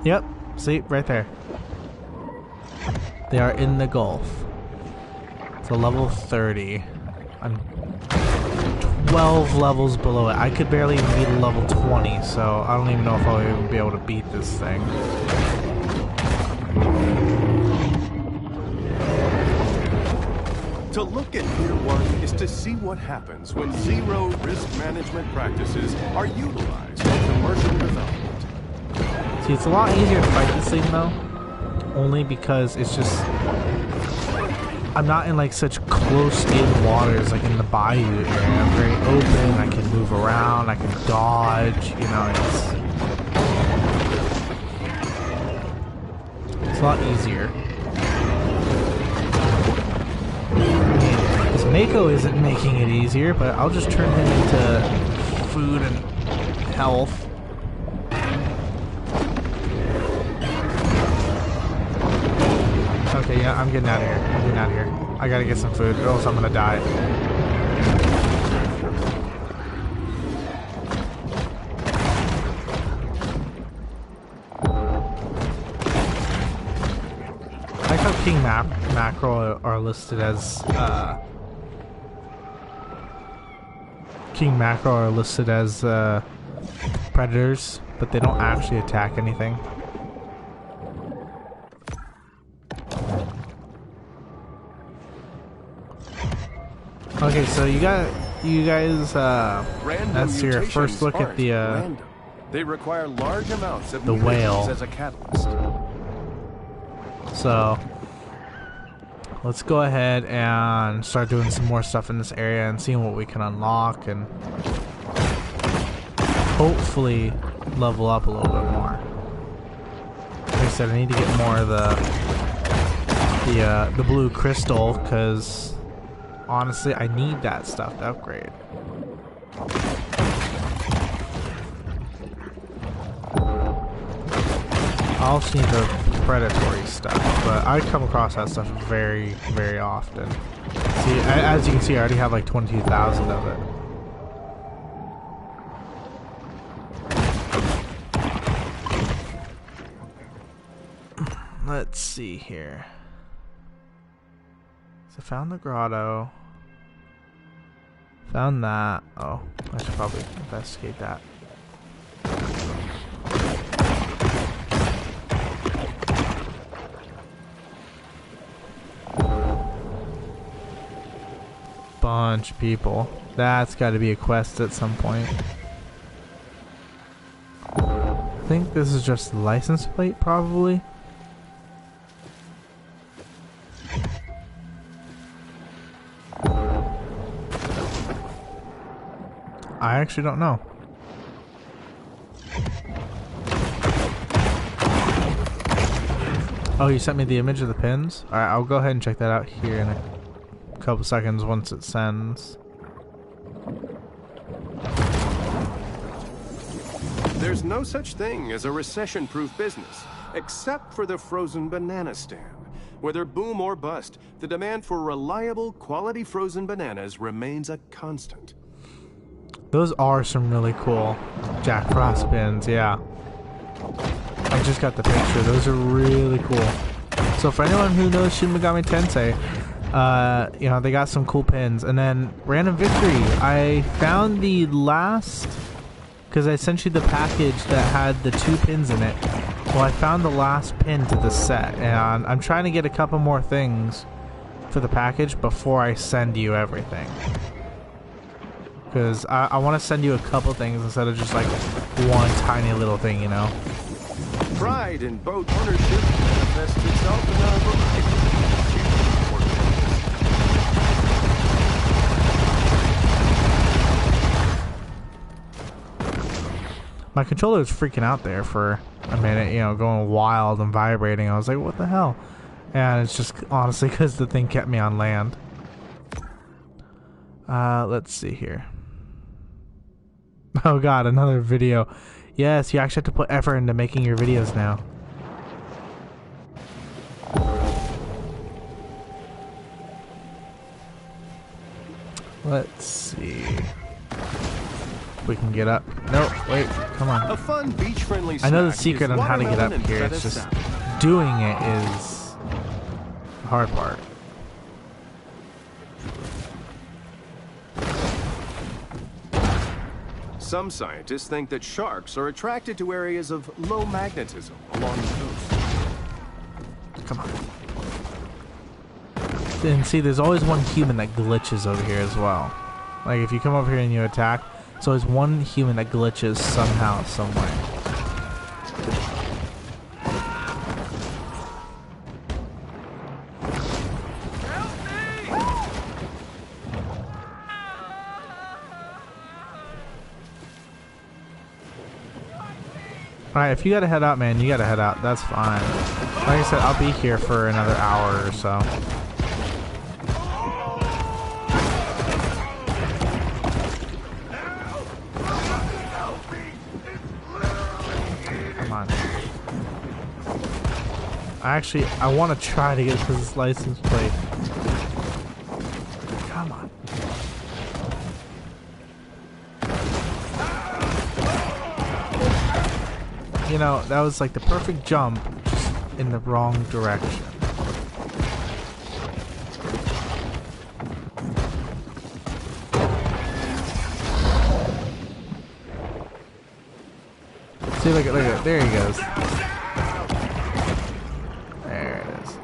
A: Yep, see, right there. They are in the Gulf. It's a level 30. I'm 12 levels below it. I could barely even beat a level 20, so I don't even know if I'll even be able to beat this thing.
B: To look at Pier 1 is to see what happens when zero risk management practices are utilized in commercial development.
A: See, it's a lot easier to fight this thing though, only because it's just I'm not in like such close-in waters like in the bayou area. I'm very open. I can move around. I can dodge. You know, it's a lot easier. Mako isn't making it easier, but I'll just turn him into food and health. Okay, yeah, I'm getting out of here. I'm getting out of here. I gotta get some food, or else I'm gonna die. I like how mackerel are listed as predators, but they don't actually attack anything. Okay, so you guys that's your first look at the
B: they require large amounts of
A: the whale
B: as a catalyst.
A: So let's go ahead and start doing some more stuff in this area and seeing what we can unlock and hopefully level up a little bit more. Like I said, I need to get more of the blue crystal, because honestly I need that stuff to upgrade. I also need the predatory stuff, but I come across that stuff very, very often. See, as you can see, I already have like 22,000 of it. Let's see here. So I found the grotto. Found that. Oh, I should probably investigate that. Bunch of people. That's got to be a quest at some point. I think this is just the license plate, probably. I actually don't know. Oh, you sent me the image of the pins? Alright, I'll go ahead and check that out here in a couple seconds once it sends.
B: There's no such thing as a recession-proof business, except for the frozen banana stand. Whether boom or bust, the demand for reliable, quality frozen bananas remains a constant.
A: Those are some really cool Jack Frost pins, yeah. I just got the picture. Those are really cool. So for anyone who knows Shin Megami Tensei, you know, they got some cool pins. And then Random Victory, I found the last, because I sent you the package that had the 2 pins in it. Well, I found the last pin to the set, and I'm trying to get a couple more things for the package before I send you everything. Because I want to send you a couple things instead of just like one tiny little thing, you know.
B: Pride in boat ownership manifests itself in our
A: My controller was freaking out there for a minute, you know, going wild and vibrating. I was like, what the hell? And it's just honestly because the thing kept me on land. Let's see here. Oh god, another video. Yes, you actually have to put effort into making your videos now. Let's see if we can get up. No, wait, come on.
B: A fun beach-friendly
A: I know the
B: snack
A: secret
B: is
A: on how to get up
B: watermelon and
A: here.
B: feta
A: It's just
B: salad.
A: doing it is the hard part.
B: Some scientists think that sharks are attracted to areas of low magnetism along the coast.
A: Come on. And see, there's always one human that glitches over here as well. Like, if you come over here and you attack, there's always one human that glitches somehow, some way. Alright, if you gotta head out, man, you gotta head out. That's fine. Like I said, I'll be here for another hour or so. Come on. I want to try to get this license plate. Come on. You know, that was like the perfect jump, just in the wrong direction. See, look at, there he goes. There it is.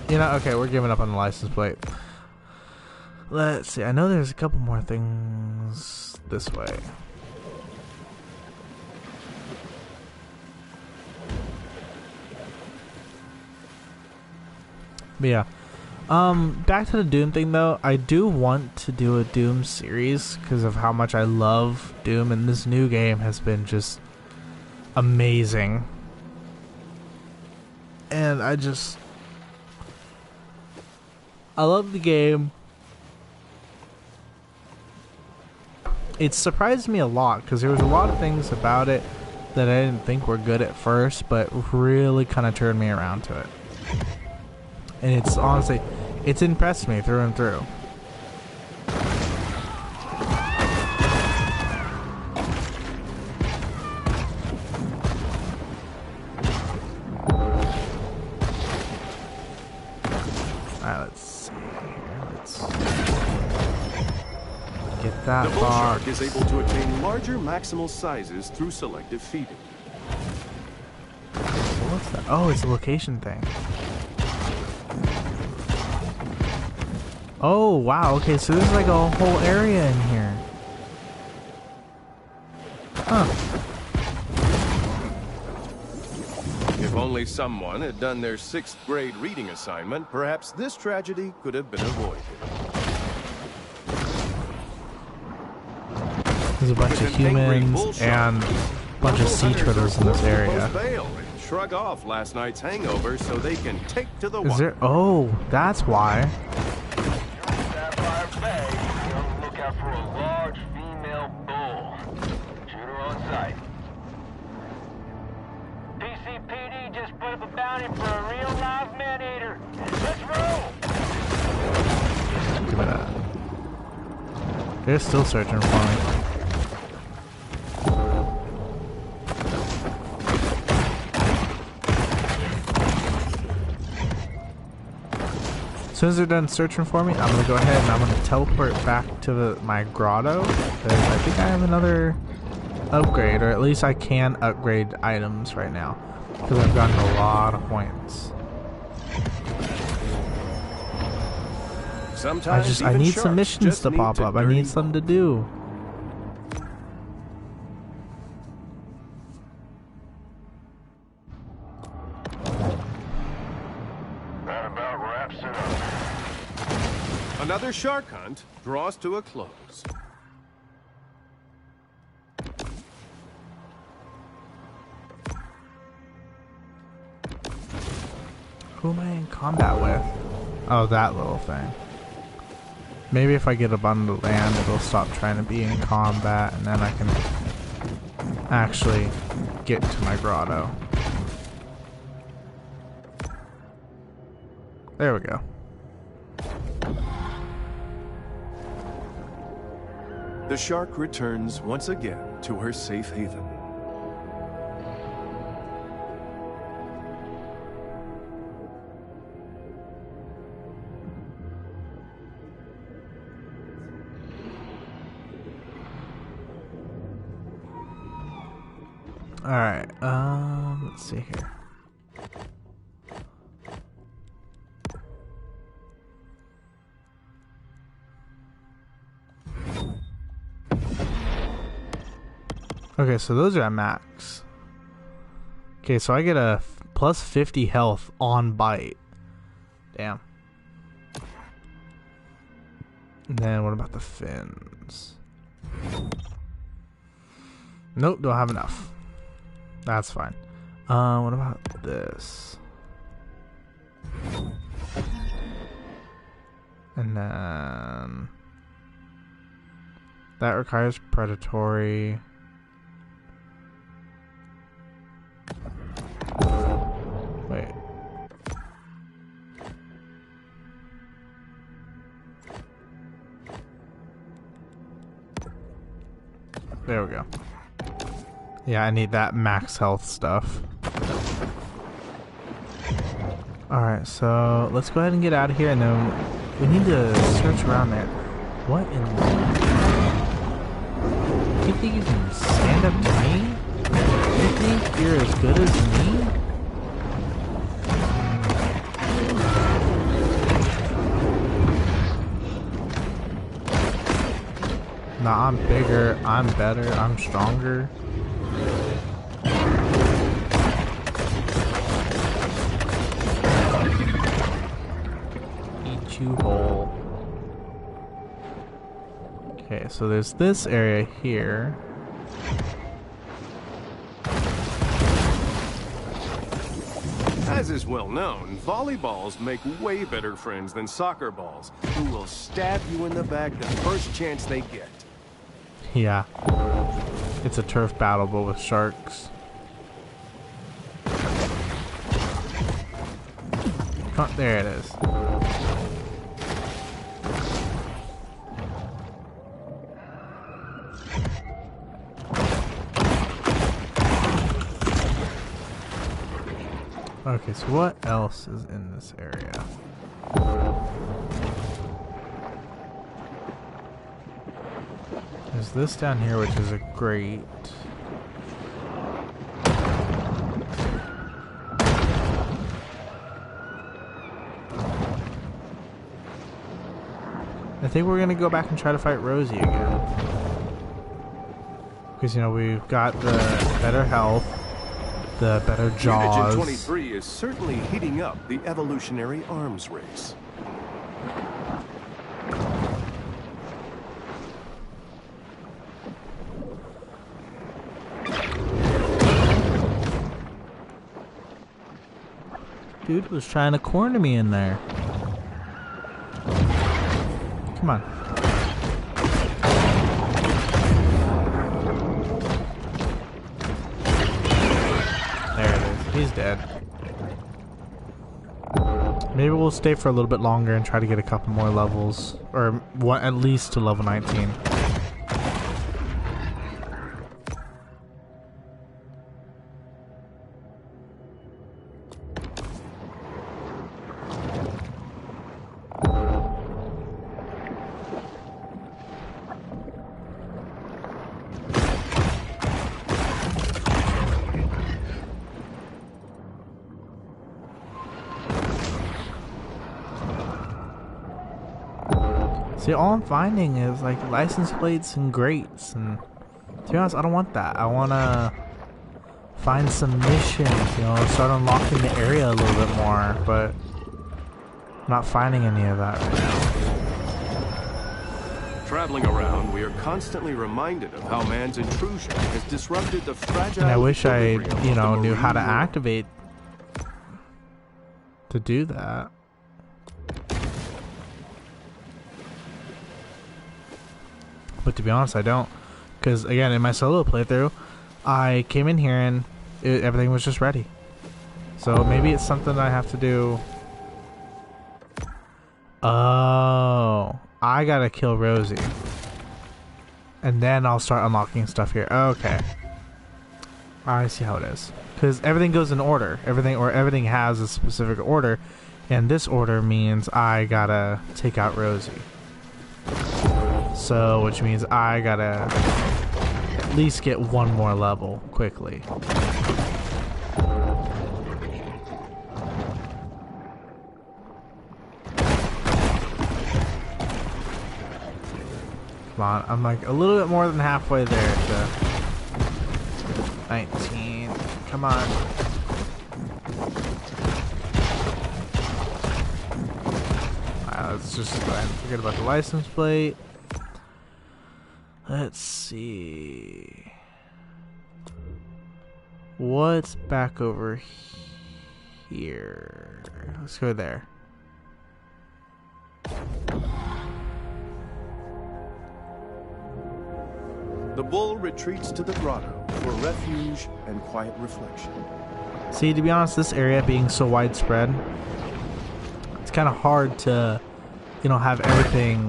A: You know, okay, we're giving up on the license plate. Let's see, I know there's a couple more things this way. But yeah. Back to the Doom thing though, I do want to do a Doom series because of how much I love Doom, and this new game has been just amazing. And I love the game. It surprised me a lot because there was a lot of things about it that I didn't think were good at first, but really kind of turned me around to it. And it's honestly, it's impressed me through and through. Alright, let's see here. Let's get that
B: The bull
A: box.
B: shark is able to attain larger maximal sizes through selective feeding.
A: What's that? Oh, it's a location thing. Oh, wow. Okay, so there's like a whole area in here. Huh.
B: If only someone had done their 6th grade reading assignment, perhaps this tragedy could have been avoided.
A: There's a bunch of humans and a bunch of sea turtles in this area.
B: Fail and shrug off last night's hangover so they can take to the
A: Is
B: water.
A: there? Oh, that's why.
C: Sapphire Bay, be on the lookout for a large female bull. Shooter on sight. PCPD just put up a bounty for a real live Maneater. Let's roll!
A: Give me that. They're still searching for me. As soon as they're done searching for me, I'm gonna go ahead and I'm gonna teleport back to my grotto, because I think I have another upgrade, or at least I can upgrade items right now, because I've gotten a lot of points.
B: Sometimes
A: I
B: even
A: need some
B: sharks
A: missions
B: just
A: to
B: need
A: pop up. I
B: dirty
A: need something to do.
C: That about wraps it up.
B: Another shark hunt draws to a close.
A: Who am I in combat with? Oh, that little thing. Maybe if I get up on the land, it'll stop trying to be in combat, and then I can actually get to my grotto. There we go.
B: The shark returns once again to her safe haven.
A: Alright, let's see here. Okay, so those are at max. Okay, so I get a plus 50 health on bite. Damn. And then what about the fins? Nope, don't have enough. That's fine. What about this? And then that requires predatory. Wait. There we go. Yeah, I need that max health stuff. Alright, so let's go ahead and get out of here, and then we need to search around there. What in the... You think you can stand up to me? You think you're as good as me? Nah, I'm bigger, I'm better, I'm stronger. Eat you whole. Okay, so there's this area here.
B: As is well known, volleyballs make way better friends than soccer balls, who will stab you in the back the first chance they get.
A: Yeah. It's a turf battle, but with sharks. Oh, there it is. Okay, so what else is in this area? There's this down here, which is a grate. I think we're gonna go back and try to fight Rossie again. Because, you know, we've got the better health, the better jaws.
B: Mutagen 23 is certainly heating up the evolutionary arms race.
A: Dude was trying to corner me in there. Come on. There it is. He's dead. Maybe we'll stay for a little bit longer and try to get a couple more levels. Or one, at least to level 19. See, all I'm finding is like license plates and grates, and to be honest, I don't want that. I want to find some missions, you know, start unlocking the area a little bit more, but I'm not finding any of that right now.
B: Traveling around, we are constantly reminded of how man's intrusion has disrupted the fragile.
A: And I wish I,
B: equilibrium
A: you
B: of
A: know,
B: the
A: knew how to
B: marine world.
A: activate to do that. But to be honest, I don't. Because, again, in my solo playthrough, I came in here and everything was just ready. So maybe it's something I have to do. Oh, I gotta kill Rossie. And then I'll start unlocking stuff here. Okay. I see how it is. Because everything goes in order. Everything has a specific order. And this order means I gotta take out Rossie. So, which means I gotta at least get one more level quickly. Come on, I'm like a little bit more than halfway there to 19. Come on. Alright, let's just go ahead and forget about the license plate. Let's see. What's back over here? Let's go there.
B: The bull retreats to the grotto for refuge and quiet reflection.
A: See, to be honest, this area being so widespread, it's kind of hard to, you know, have everything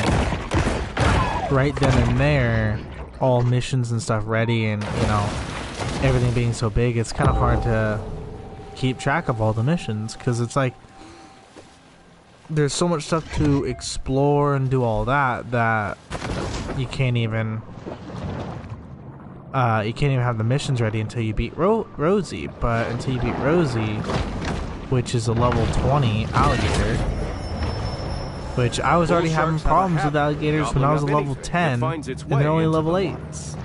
A: right then and there, all missions and stuff ready, and, you know, everything being so big, it's kind of hard to keep track of all the missions, because it's like, there's so much stuff to explore and do all that you can't even have the missions ready until you beat Rossie. But until you beat Rossie, which is a level 20 alligator, which I was already having problems with alligators when I was a level 10, and they're only level 8s.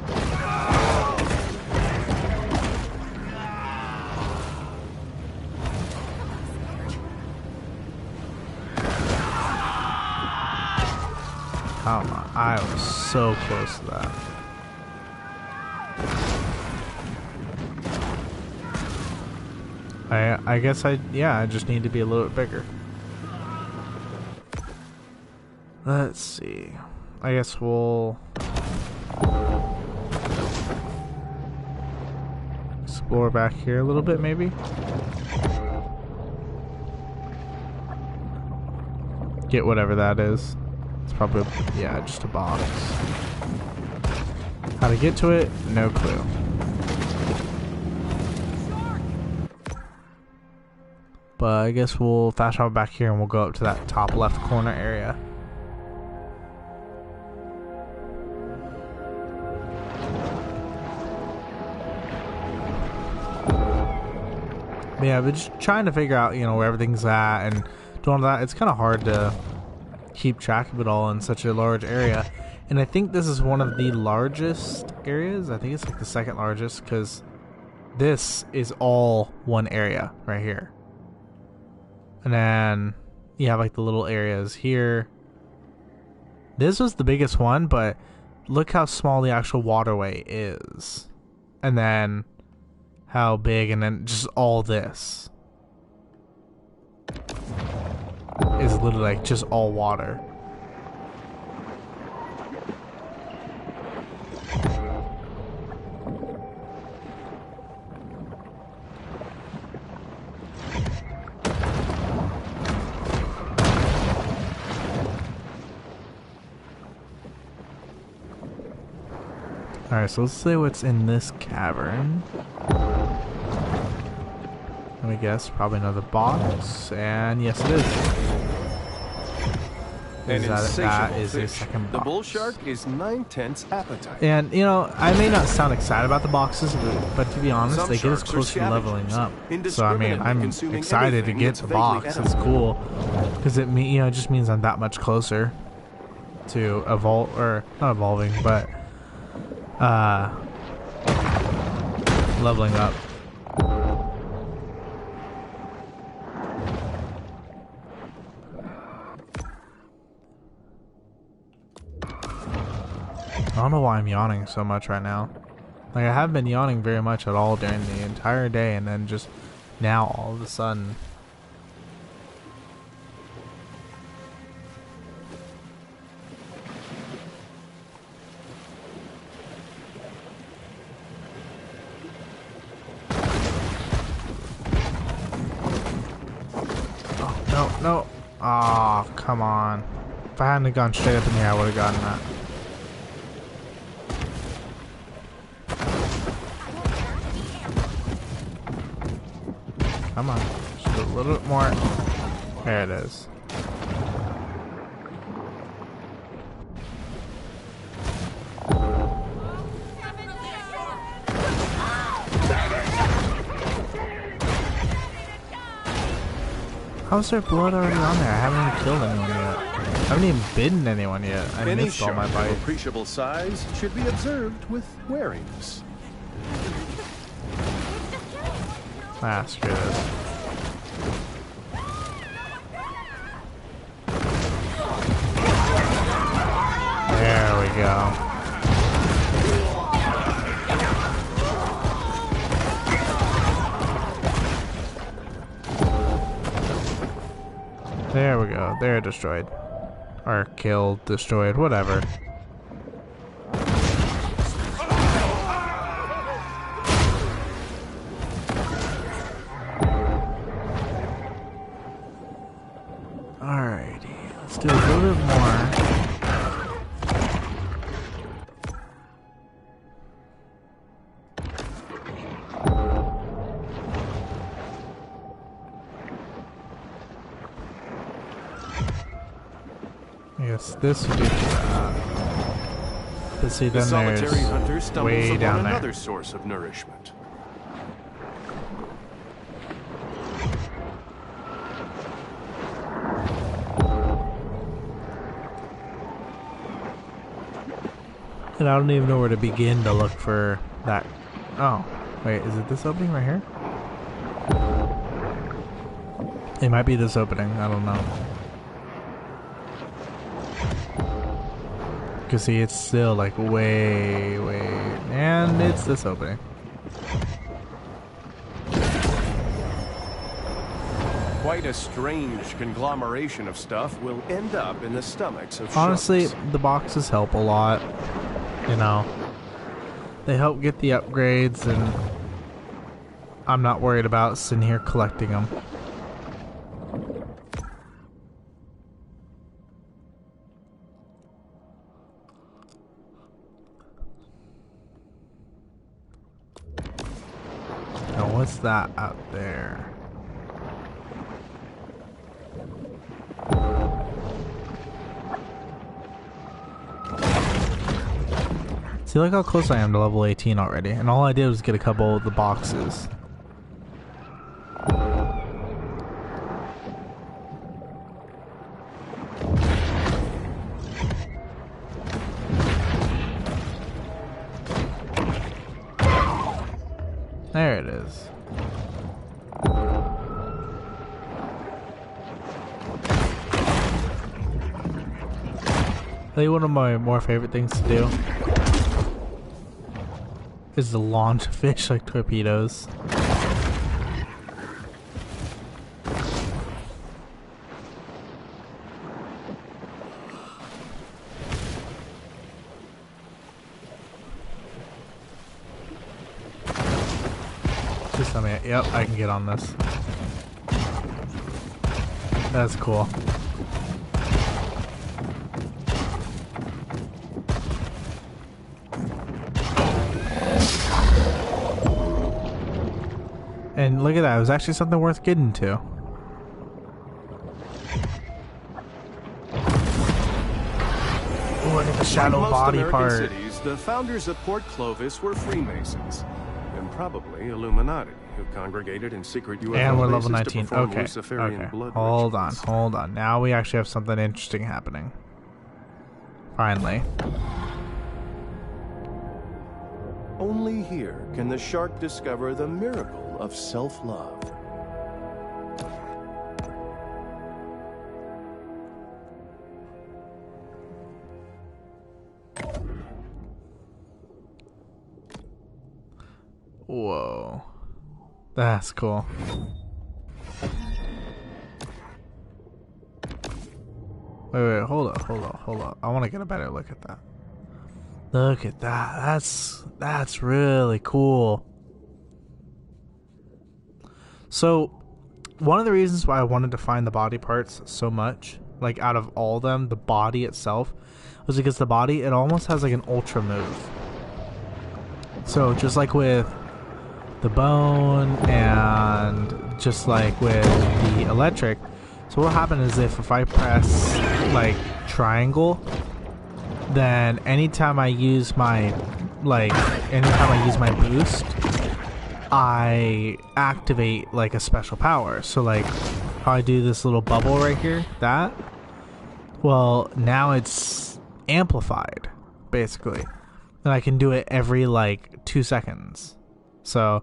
A: Come on, I was so close to that. I guess I just need to be a little bit bigger. Let's see. I guess we'll explore back here a little bit, maybe. Get whatever that is. It's probably, just a box. How to get to it? No clue. But I guess we'll fast travel back here and we'll go up to that top left corner area. Yeah, but just trying to figure out, where everything's at and doing all that. It's kind of hard to keep track of it all in such a large area. And I think this is one of the largest areas. I think it's like the second largest, because this is all one area right here. And then you have like the little areas here. This was the biggest one, but look how small the actual waterway is. And then how big, and then just all this is literally like just all water. Alright, so let's see what's in this cavern. Let me guess, probably another box, and yes it is. That is a second box.
B: The bull shark is 9/10 appetite.
A: And, I may not sound excited about the boxes, but to be honest, they get us closer to leveling up. So, I mean, I'm excited to get the box. It's cool. Because it just means I'm that much closer to not evolving, but leveling up. I don't know why I'm yawning so much right now. Like, I haven't been yawning very much at all during the entire day, and then just now all of a sudden. Oh, no. Aw, oh, come on. If I hadn't gone straight up in here, I would have gotten that. Come on, just a little bit more. There it is. How's there blood already on there? I haven't even killed anyone yet. I haven't even bitten anyone yet. I missed all my bites.
B: Any appreciable size should be observed with wariness.
A: Ah, screw this. There we go. There we go. They're destroyed. Or killed, destroyed, whatever. Alrighty, let's do a little bit more. I guess this would be that. But see,
B: The
A: then
B: solitary hunter
A: there's
B: stumbles
A: way
B: upon
A: down there.
B: another source of nourishment.
A: And I don't even know where to begin to look for that. Oh, wait, is it this opening right here? It might be this opening, I don't know. Cause see, it's still like way, and it's this opening.
B: Quite a strange conglomeration of stuff will end up in the stomachs of
A: Honestly,
B: sharks.
A: the boxes help a lot. You know, they help get the upgrades, and I'm not worried about sitting here collecting them. Now, what's that out there? See, look how close I am to level 18 already, and all I did was get a couple of the boxes. There it is. I think one of my more favorite things to do is to launch fish like torpedoes. Just tell me, yep, I can get on this. That's cool. And look at that, it was actually something worth getting to. Oh, look at the shadow
B: Like most
A: body
B: American
A: part.
B: cities, the founders of Port Clovis were Freemasons, and probably Illuminati, who congregated in secret UFO
A: And we're
B: bases
A: level
B: to
A: 19.
B: perform
A: Okay.
B: Luciferian
A: Okay.
B: blood
A: Hold on.
B: rituals.
A: Hold on. Now we actually have something interesting happening. Finally.
B: Only here can the shark discover the miracle of self-love.
A: Whoa. That's cool. Wait, hold up. I want to get a better look at that. Look at that. That's really cool. So, one of the reasons why I wanted to find the body parts so much, like out of all of them, the body itself, was because the body, it almost has like an ultra move. So, just like with the bone and just like with the electric, so what'll happen is if I press like triangle, then anytime I use my boost, I activate like a special power. So like how I do this little bubble right here, that, well, now it's amplified basically, and I can do it every like 2 seconds. So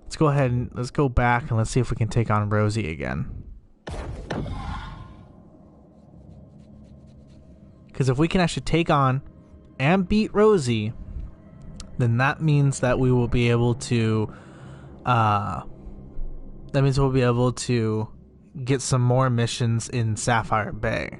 A: let's go ahead and let's go back and let's see if we can take on Rossie again. Because if we can actually take on and beat Rossie, then that means that we will be able to get some more missions in Sapphire Bay.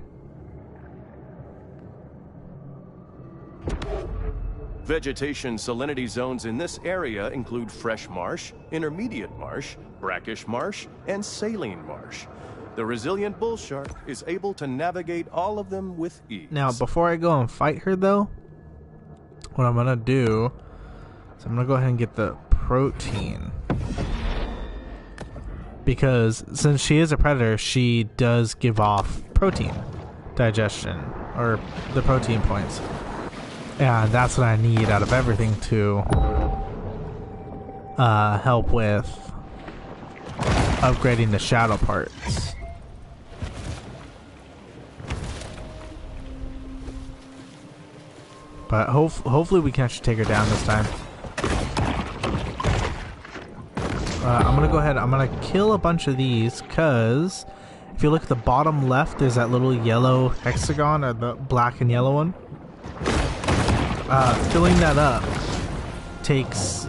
B: Vegetation salinity zones in this area include fresh marsh, intermediate marsh, brackish marsh, and saline marsh. The resilient bull shark is able to navigate all of them with ease.
A: Now, before I go and fight her, though, what I'm going to do is I'm going to go ahead and get the protein. Because since she is a predator, she does give off protein digestion, or the protein points. And that's what I need out of everything to help with upgrading the shadow parts. But hopefully we can actually take her down this time. I'm gonna go ahead, I'm gonna kill a bunch of these, because if you look at the bottom left, there's that little yellow hexagon, or the black and yellow one. Filling that up takes,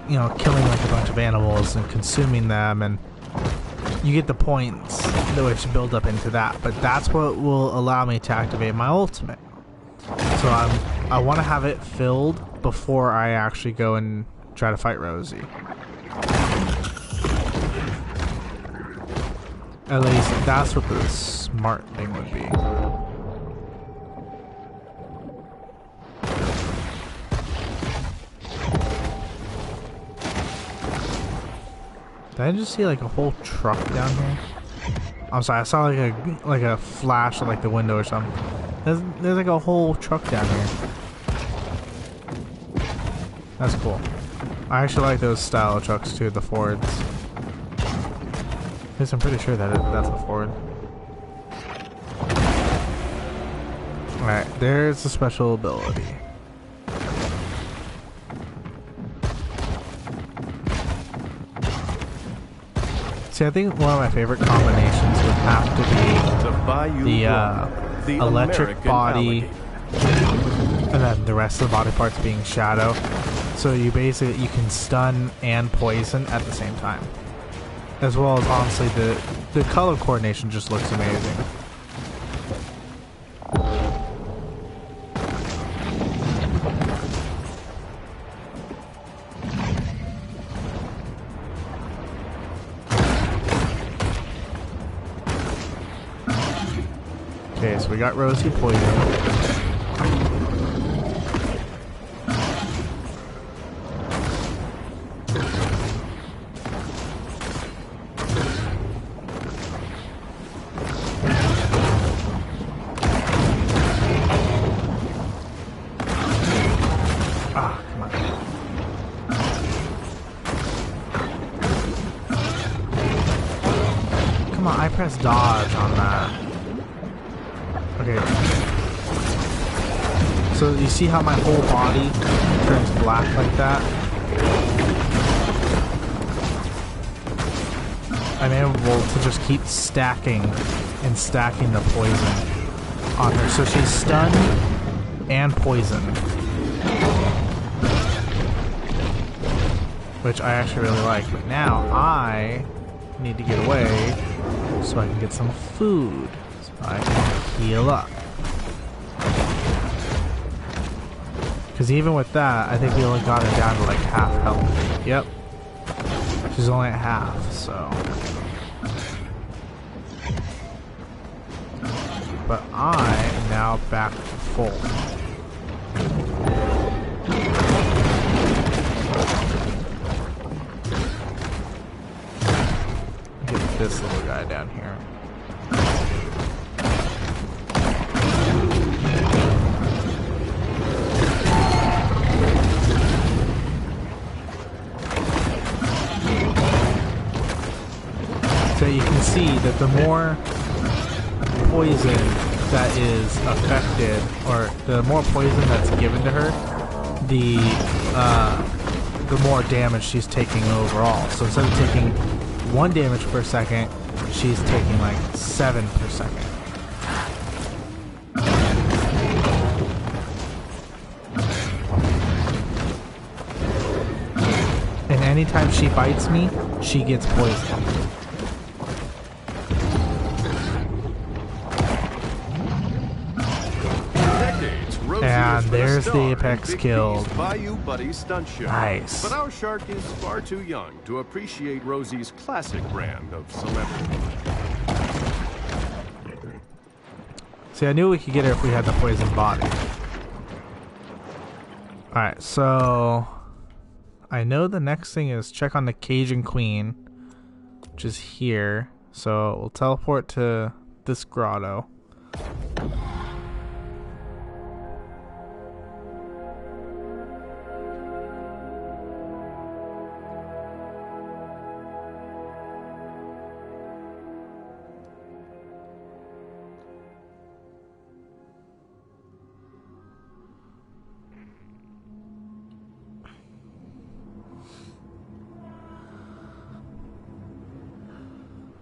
A: you know, killing like a bunch of animals and consuming them, and you get the points which build up into that. But that's what will allow me to activate my ultimate. So I want to have it filled before I actually go and try to fight Rossie. At least that's what the smart thing would be. Did I just see like a whole truck down here? I'm sorry, I saw like a flash of like the window or something. There's like a whole truck down here. That's cool. I actually like those style of trucks too, the Fords. Because I'm pretty sure that's a Ford. Alright, there's the special ability. See, I think one of my favorite combinations would have to be the electric body, and then the rest of the body parts being shadow. So you basically, you can stun and poison at the same time. As well as, honestly, the color coordination just looks amazing. Okay, so we got Rossie poisoned. I pressed dodge on that. Okay. So you see how my whole body turns black like that? I'm able to just keep stacking and stacking the poison on her. So she's stunned and poisoned. Which I actually really like. But now I need to get away so I can get some food, so I can heal up. Because even with that, I think we only got her down to like half health. Yep. She's only at half, so. But I am now back to full. This little guy down here. So you can see that the more poison that is affected, or the more poison that's given to her, the more damage she's taking overall. So instead of taking 1 damage per second, she's taking like 7 per second. And anytime she bites me, she gets poisoned. And there's the apex kill. Nice.
B: But our shark is far too young to appreciate Rossie's classic brand of celebrity.
A: See, I knew we could get her if we had the poison body. Alright, so I know the next thing is check on the Cajun Queen, which is here. So we'll teleport to this grotto.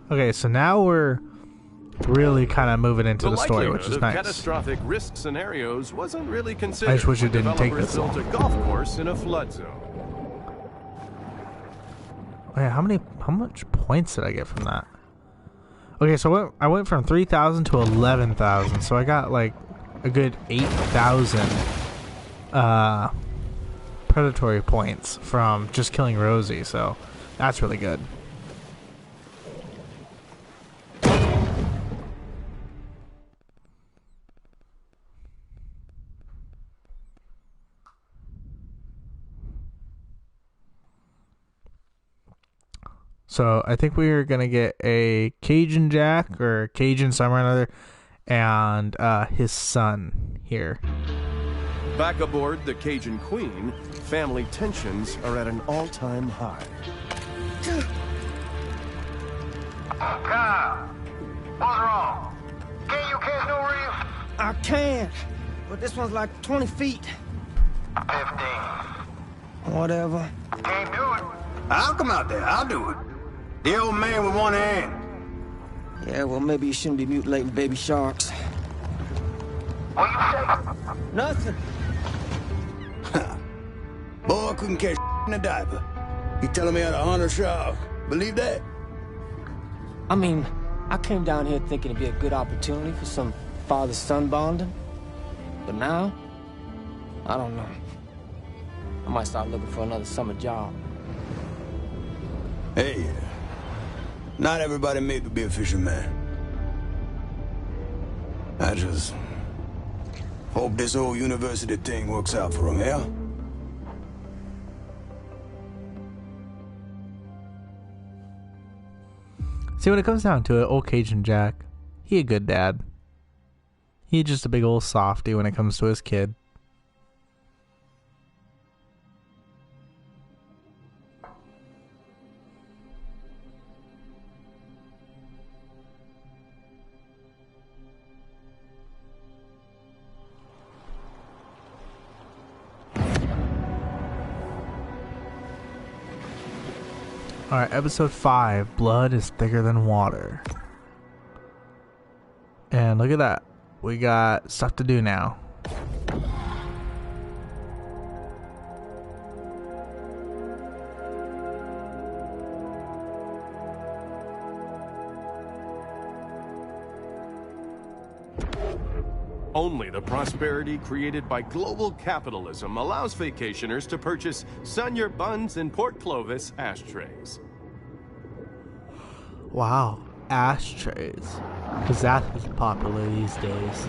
A: Okay, so now we're really kind of moving into the story, which is
B: of
A: nice.
B: Catastrophic risk scenarios wasn't really considered.
A: I just wish you
B: when
A: didn't take
B: developers
A: this long.
B: built a golf course in a flood zone.
A: Wait, how much points did I get from that? Okay, so I went from 3,000 to 11,000, so I got like a good 8,000 predatory points from just killing Rossie, so that's really good. So I think we're gonna get a Cajun Jack or Cajun somewhere or another, and his son here.
B: Back aboard the Cajun Queen, family tensions are at an all-time high.
C: Kyle, what's wrong? Can't you catch no reef?
D: I can, but this one's like 20 feet.
C: 15.
D: Whatever.
C: Can't do it.
E: I'll come out there. I'll do it. The old man with one hand.
D: Yeah, well, maybe you shouldn't be mutilating baby sharks.
C: What you say?
D: Nothing.
E: Boy, couldn't catch in a diaper. He telling me how to hunt a shark. Believe that?
D: I mean, I came down here thinking it'd be a good opportunity for some father-son bonding. But now, I don't know. I might start looking for another summer job.
E: Hey, not everybody made to be a fisherman. I just hope this whole university thing works out for him, yeah?
A: See, when it comes down to it, old Cajun Jack, he a good dad. He just a big old softy when it comes to his kid. Alright, episode 5, Blood is Thicker Than Water. And look at that. We got stuff to do now.
B: Only the prosperity created by global capitalism allows vacationers to purchase Sunyer Buns and Port Clovis ashtrays.
A: Wow, ashtrays. Because that is popular these days.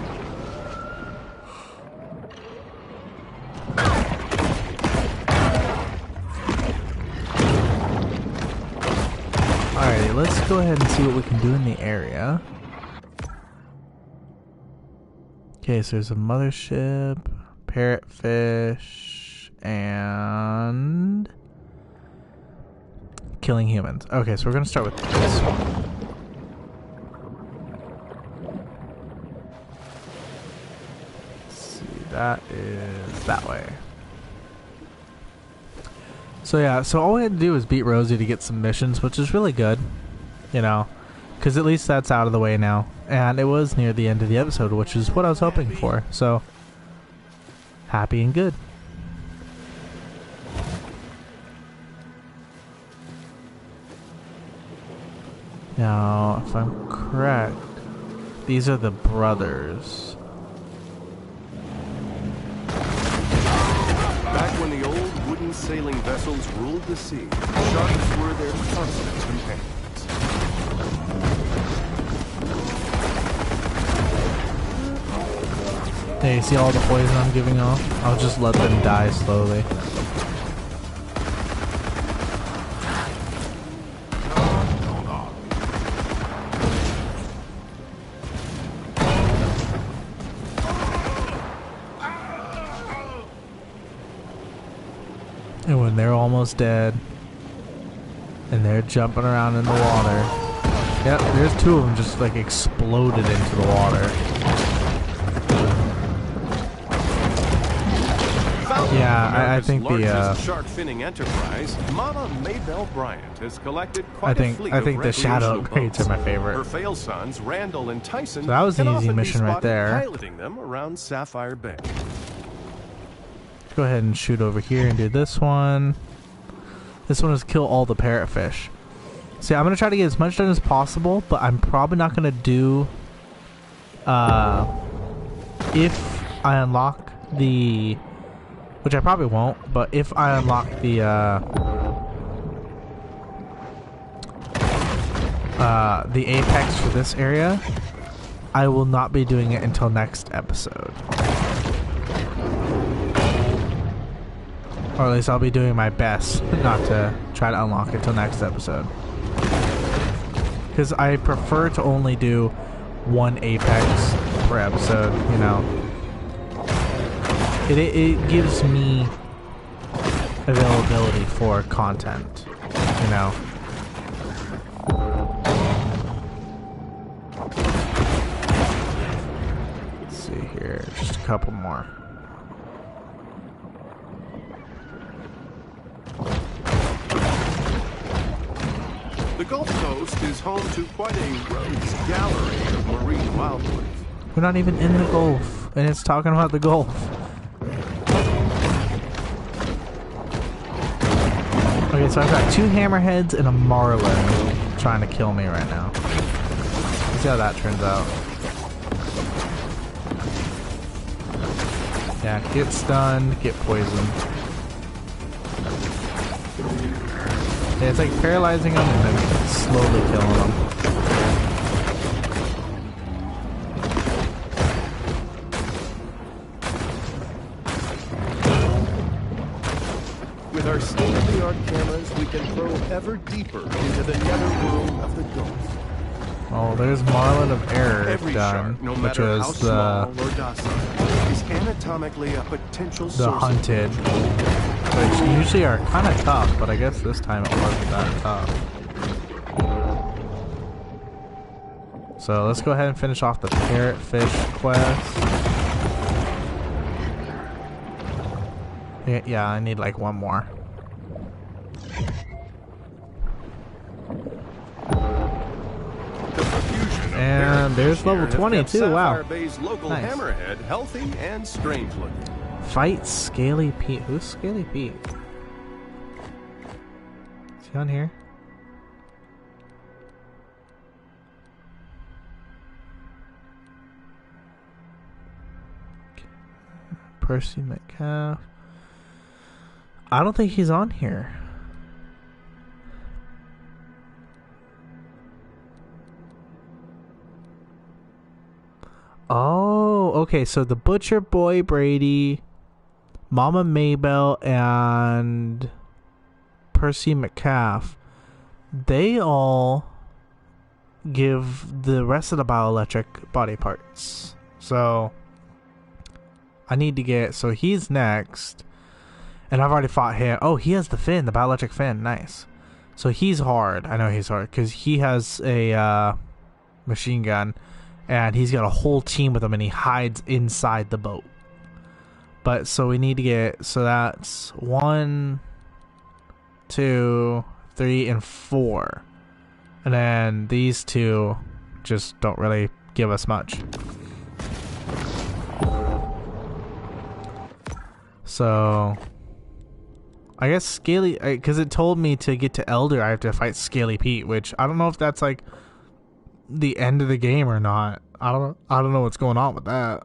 A: Alrighty, let's go ahead and see what we can do in the area. Okay, so there's a mothership, parrotfish, and killing humans. Okay, so we're gonna start with this one. Let's see, that is that way. So yeah, so all we had to do was beat Rossie to get some missions, which is really good, you know, because at least that's out of the way now. And it was near the end of the episode, which is what I was hoping for. So, happy and good. Now, if I'm correct, these are the brothers.
B: Back when the old wooden sailing vessels ruled the sea, sharks were their constant companions.
A: Hey, see all the poison I'm giving off? I'll just let them die slowly. And when they're almost dead, and they're jumping around in the water. Yep, there's two of them just like exploded into the water. Yeah, I think the
B: shark finning enterprise, Mama Maybelle Bryant has collected quite a fleet
A: I think
B: of
A: the shadow
B: recreational
A: upgrades
B: boats.
A: are my favorite.
B: Her fail sons, Randall and Tyson,
A: So that was
B: can
A: an easy
B: often be
A: mission right
B: spotted
A: there.
B: piloting them around Sapphire Bay.
A: Go ahead and shoot over here and do this one. This one is kill all the parrotfish. See, I'm gonna try to get as much done as possible, but I'm probably not gonna do. If I unlock the, which I probably won't, but if I unlock the apex for this area, I will not be doing it until next episode. Or at least I'll be doing my best not to try to unlock it till next episode. Because I prefer to only do one apex per episode, you know. It gives me availability for content, you know. Let's see here, just a couple more.
B: The Gulf Coast is home to quite a rogues gallery of marine wildlife.
A: We're not even in the Gulf, and it's talking about the Gulf. Okay, so I've got 2 hammerheads and a marlin trying to kill me right now. Let's see how that turns out. Yeah, get stunned, get poisoned. Yeah, it's like paralyzing them and then slowly killing them.
B: With our state-of-the-art cameras, we can probe ever deeper into the netherworld of the Gulf.
A: Oh, there's Marlin of Error
B: Every
A: done,
B: shark, no
A: which
B: matter how
A: was
B: small or docile, is anatomically a potential
A: the
B: source
A: hunted, which usually are kind of tough, but I guess this time it wasn't that tough. So let's go ahead and finish off the parrotfish quest. Yeah, I need like one more. And there's level 20 too. Wow.
B: Bay's local
A: Nice.
B: hammerhead, healthy and strange looking.
A: Fight Scaly Pete. Who's Scaly Pete? Is he on here? Percy Metcalf. I don't think he's on here. Oh, okay. So the Butcher Boy Brady, Mama Maybelle, and Percy McCaff, they all give the rest of the bioelectric body parts. So I need to get, so he's next. And I've already fought him. Oh, he has the fin, the bioelectric fin. Nice. So he's hard. I know he's hard because he has a machine gun. And he's got a whole team with him, and he hides inside the boat. But so we need to get, so that's 1, 2, 3, and 4. And then these two just don't really give us much. So I guess Scaly, because it told me to get to Elder, I have to fight Scaly Pete, which I don't know if that's like the end of the game or not. I don't know what's going on with that.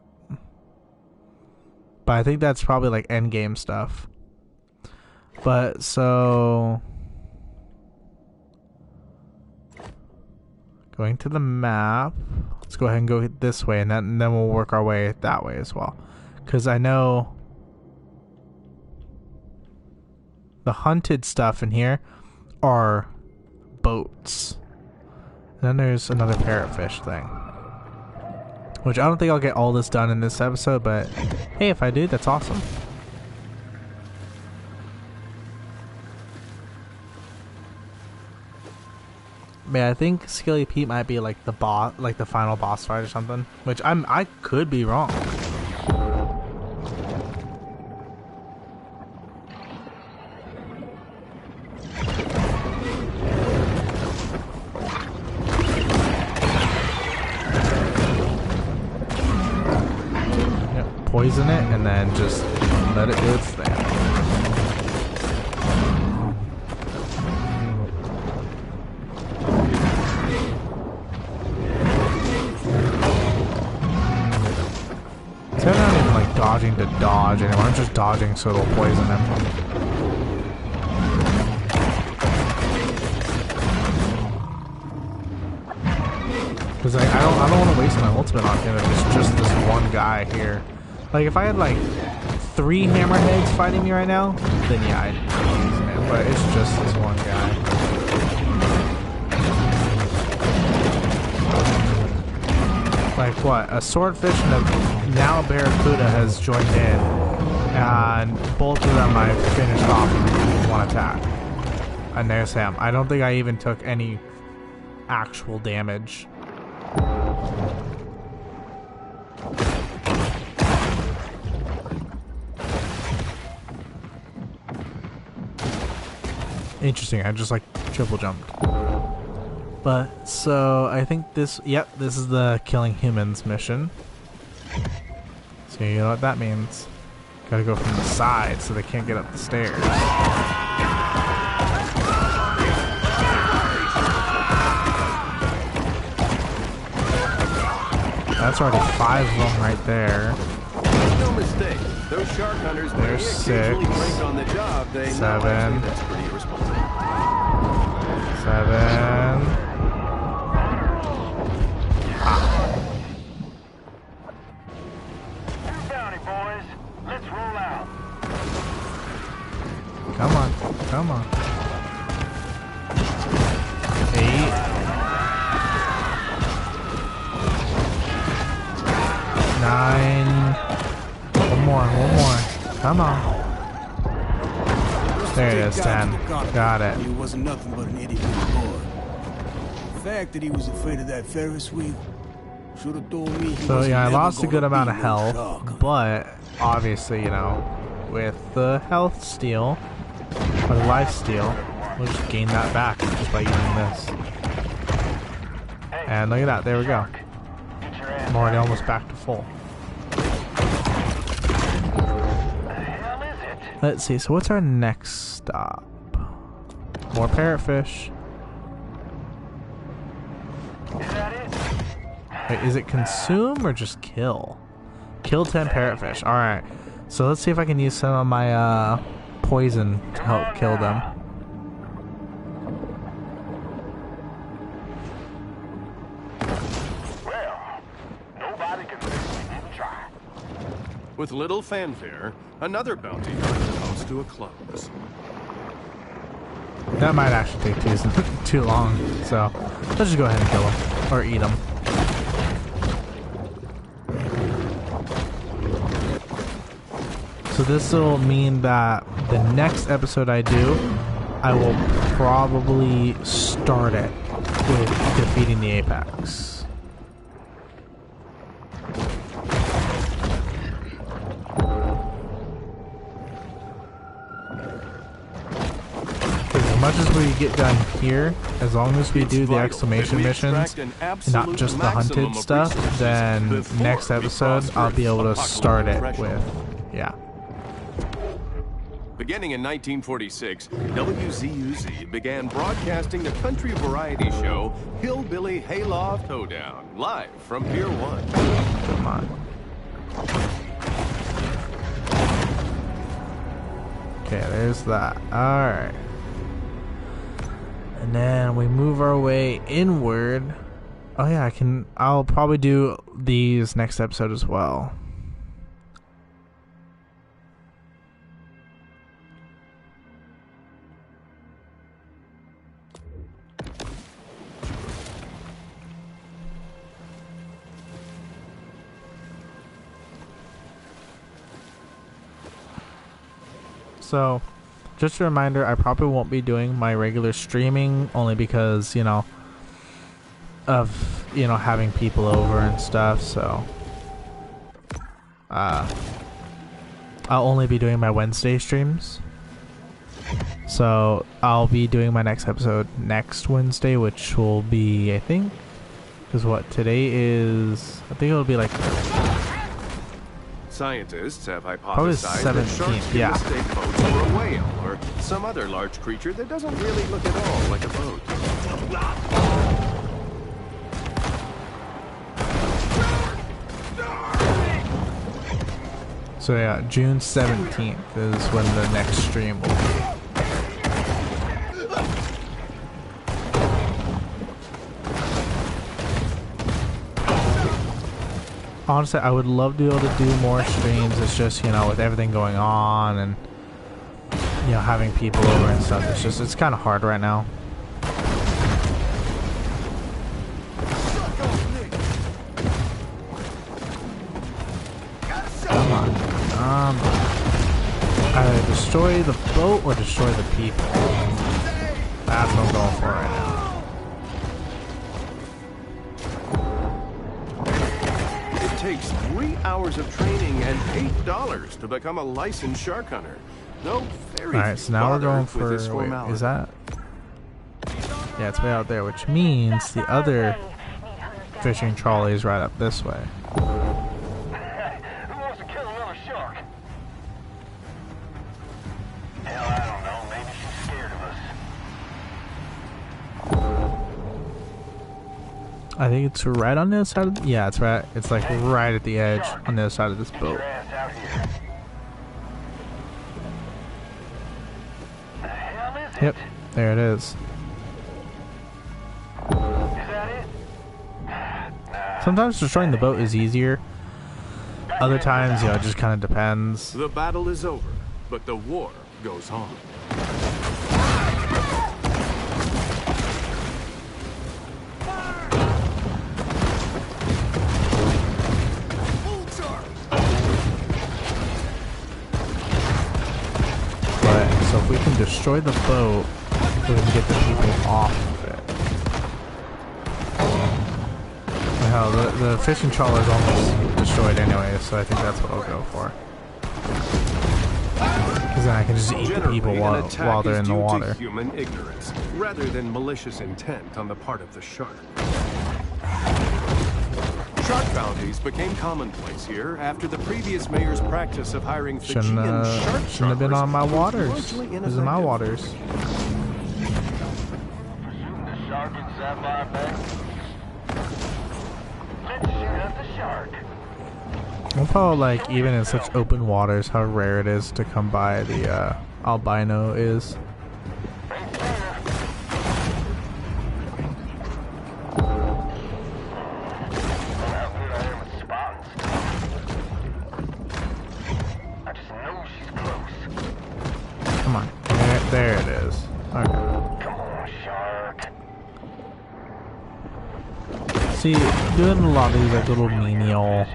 A: But I think that's probably like end game stuff. But so going to the map, let's go ahead and go this way, and then we'll work our way that way as well. Because I know the hunted stuff in here are boats. Then there's another parrotfish thing, which I don't think I'll get all this done in this episode, but hey, if I do, that's awesome. Man, I think Scaly Pete might be like the boss, like the final boss fight or something, which I could be wrong. poison it and then just let it do its thing. So I'm not even like dodging to dodge anymore. I'm just dodging so it'll poison him. Because like, I don't want to waste my ultimate on him if it's just this one guy here. Like if I had like 3 hammerheads fighting me right now, then yeah, I'd use him. But it's just this one guy. Like what? A swordfish and now a barracuda has joined in, and both of them I finished off in one attack. And there's him. I don't think I even took any actual damage. Interesting, I just like triple jumped. But, so, I think this, yep, this is the killing humans mission. So you know what that means. Gotta go from the side so they can't get up the stairs. That's already 5 of them right there.
B: No mistake. Those shark hunters may occasionally break on the job. They
A: 7.
B: That's pretty irresponsible.
A: 7.
C: Bounty boys, let's roll out.
A: Come on, come on. 8. 9. One more. Come on. There it is, 10. Got it.
E: He wasn't nothing but an idiot boy. The fact that he was afraid of that Ferris wheel should have told me.
A: So yeah, I lost a good amount of health, but obviously, you know, with the health steal or the life steal, we'll just gain that back just by using this. And look at that, there we go. I'm already almost back to full. Let's see, so what's our next stop? More parrotfish. Wait, is it consume or just kill? Kill 10 parrotfish. Alright. So let's see if I can use some of my poison to help kill them.
C: Well, nobody can say we didn't try.
B: With little fanfare, another bounty hunt comes to a close.
A: That might actually take too long, so let's just go ahead and kill them or eat them. So this will mean that the next episode I do, I will probably start it with defeating the Apex. As much as we get done here, as long as we do the exclamation missions and not just the hunted stuff, then next episode I'll be able to start it with, yeah.
B: Beginning in 1946, WZUZ began broadcasting the country variety show Hillbilly Hayloft Hoedown, live from Pier 1.
A: Come on. Okay, there's that. Alright. And then we move our way inward. Oh yeah, I'll probably do these next episode as well. So, just a reminder, I probably won't be doing my regular streaming only because, you know, of, you know, having people over and stuff, so I'll only be doing my Wednesday streams. So, I'll be doing my next episode next Wednesday, which will be, I think, because what, today is, I think it'll be like
B: Scientists have
A: Probably
B: hypothesized that sharks
A: 17th,
B: can
A: yeah.
B: mistake boats for a whale or some other large creature that doesn't really look at all like a boat.
A: So yeah, June 17th is when the next stream will be. Honestly, I would love to be able to do more streams. It's just, you know, with everything going on and, you know, having people over and stuff, it's kind of hard right now. Come on. Either destroy the boat or destroy the people. That's what I'm going for right now.
B: It takes 3 hours of training and $8 to become a licensed shark hunter. No, very
A: Alright, so now we're going
B: with
A: for...
B: this
A: Wait,
B: formality.
A: is that... Yeah, it's way out there, which means the other fishing trolley is right up this way.
C: Who wants to kill another shark? Hell, I don't know. Maybe she's scared of us.
A: I think it's right on the other side of... Yeah, it's right. It's like right at the edge on the other side of this boat.
C: Your ass out here. The hell is it?
A: Yep, there it is.
C: Is that it?
A: Sometimes destroying the boat is easier. Other times, you know, it just kind of depends.
B: The battle is over, but the war goes on.
A: But, so if we can destroy the boat, we can get the people off of it. Hell, the fishing trawler is almost destroyed anyway, so I think that's what I'll go for. Because then I can just eat the people
B: Generally,
A: while
B: an attack
A: they're
B: is
A: in the
B: due to
A: water.
B: human ignorance, rather than malicious intent on the part of the shark. Shark bounties became commonplace here after the previous mayor's practice of hiring Fijian shark
A: Shouldn't have been on my
B: choppers
A: waters.
B: was largely
A: This is my
B: ineffective.
A: waters.
C: Shooting the shark in Sapphire Bay? Let's shoot at the shark.
A: I'll probably like, even in such open waters, how rare it is to come by the albino is.
C: Right there. How good I am at spotting stuff. I just know she's close.
A: Come on. There it is. Okay.
C: Come on, shark.
A: See, doing a lot of these like little menial,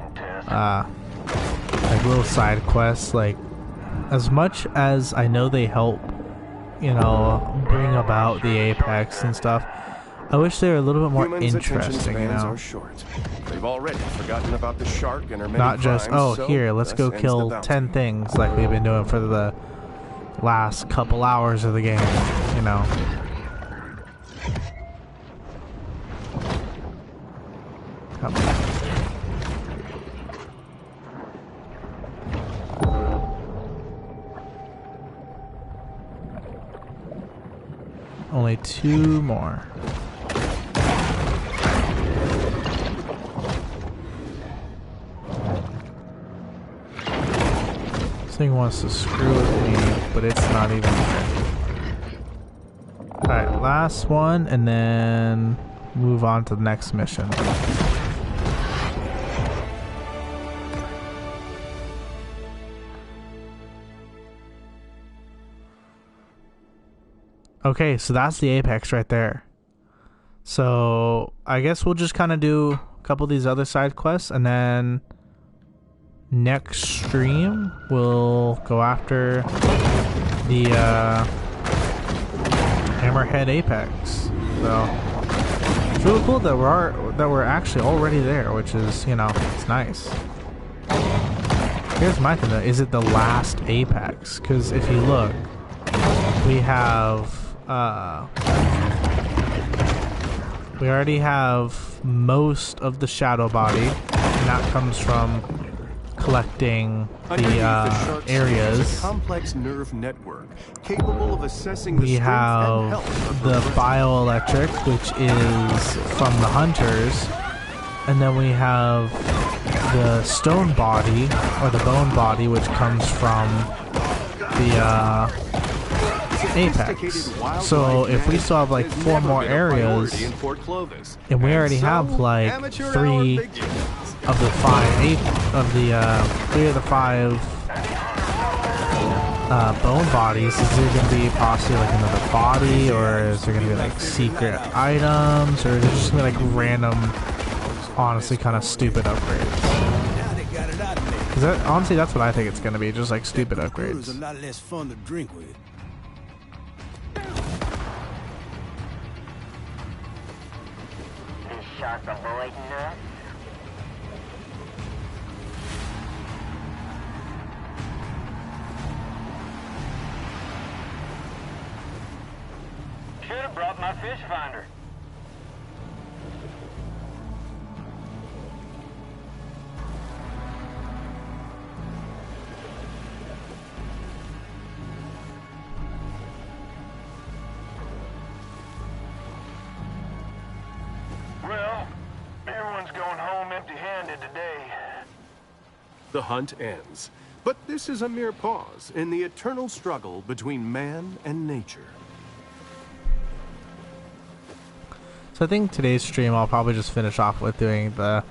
A: like little side quests, like, as much as I know they help, you know, bring about the apex and stuff, I wish they were a little bit more
B: Humans' attention
A: interesting, you
B: spans
A: know?
B: are short. They've already forgotten about the shark and her many
A: Not just,
B: crimes,
A: oh,
B: so
A: here, let's
B: thus
A: go
B: ends the
A: kill
B: bounty.
A: 10 things like we've been doing for the last couple hours of the game, you know? Come on. Only 2 more. This thing wants to screw with me, but it's not even there. Alright, last one, and then move on to the next mission. Okay, so that's the apex right there. So I guess we'll just kind of do a couple of these other side quests, and then next stream we'll go after the Hammerhead Apex. So it's really cool that we're actually already there, which is, you know, it's nice. Here's my thing though: is it the last apex? Because if you look, we have we already have most of the shadow body, and that comes from collecting
B: Underneath
A: the
B: shark's skin is
A: areas.
B: a complex nerve network capable of assessing the
A: We
B: strength and
A: have
B: health of
A: the
B: her prey.
A: bioelectric, which is from the hunters, and then we have the stone body or the bone body, which comes from the apex. So if we still have like 4 more areas, and we already have like 3 of the 5 bone bodies, is there going to be possibly like another body, or is there going to be like secret items, or is it just going to be like random, honestly kind of stupid upgrades? Because honestly that's what I think it's going to be, just like stupid upgrades.
E: It's a lot less fun to drink with.
C: This shark avoiding us? Should have brought my fish finder. Well, everyone's going home empty-handed today.
B: The hunt ends. But this is a mere pause in the eternal struggle between man and nature.
A: So I think today's stream I'll probably just finish off with doing the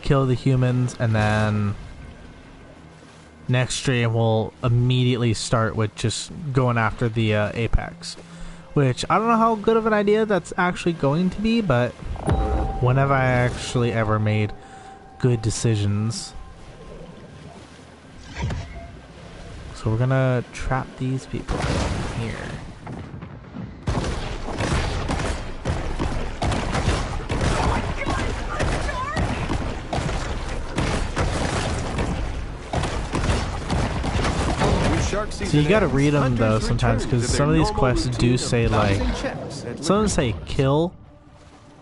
A: kill the humans, and then next stream we'll immediately start with just going after the apex, which I don't know how good of an idea that's actually going to be, but whenever I actually ever made good decisions. So we're gonna trap these people here. So you gotta read them though sometimes, because some of these quests do say like, some of them say kill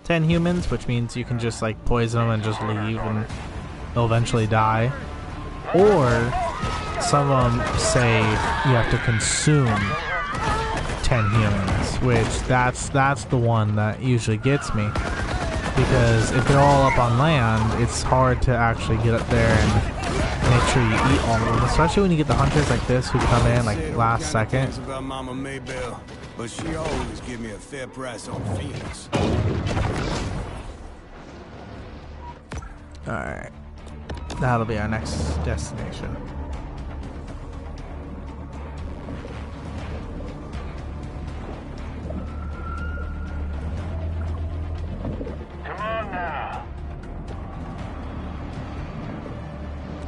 A: 10 humans, which means you can just like poison them and just leave and they'll eventually die. Or some of them say you have to consume 10 humans, which that's the one that usually gets me, because if they're all up on land, it's hard to actually get up there and make sure you eat all of them, especially when you get the hunters like this who come in like last second.
E: About Mama Maybell, but she always give me a fair price on Phoenix.
A: Alright. That'll be our next destination.
C: Come on now.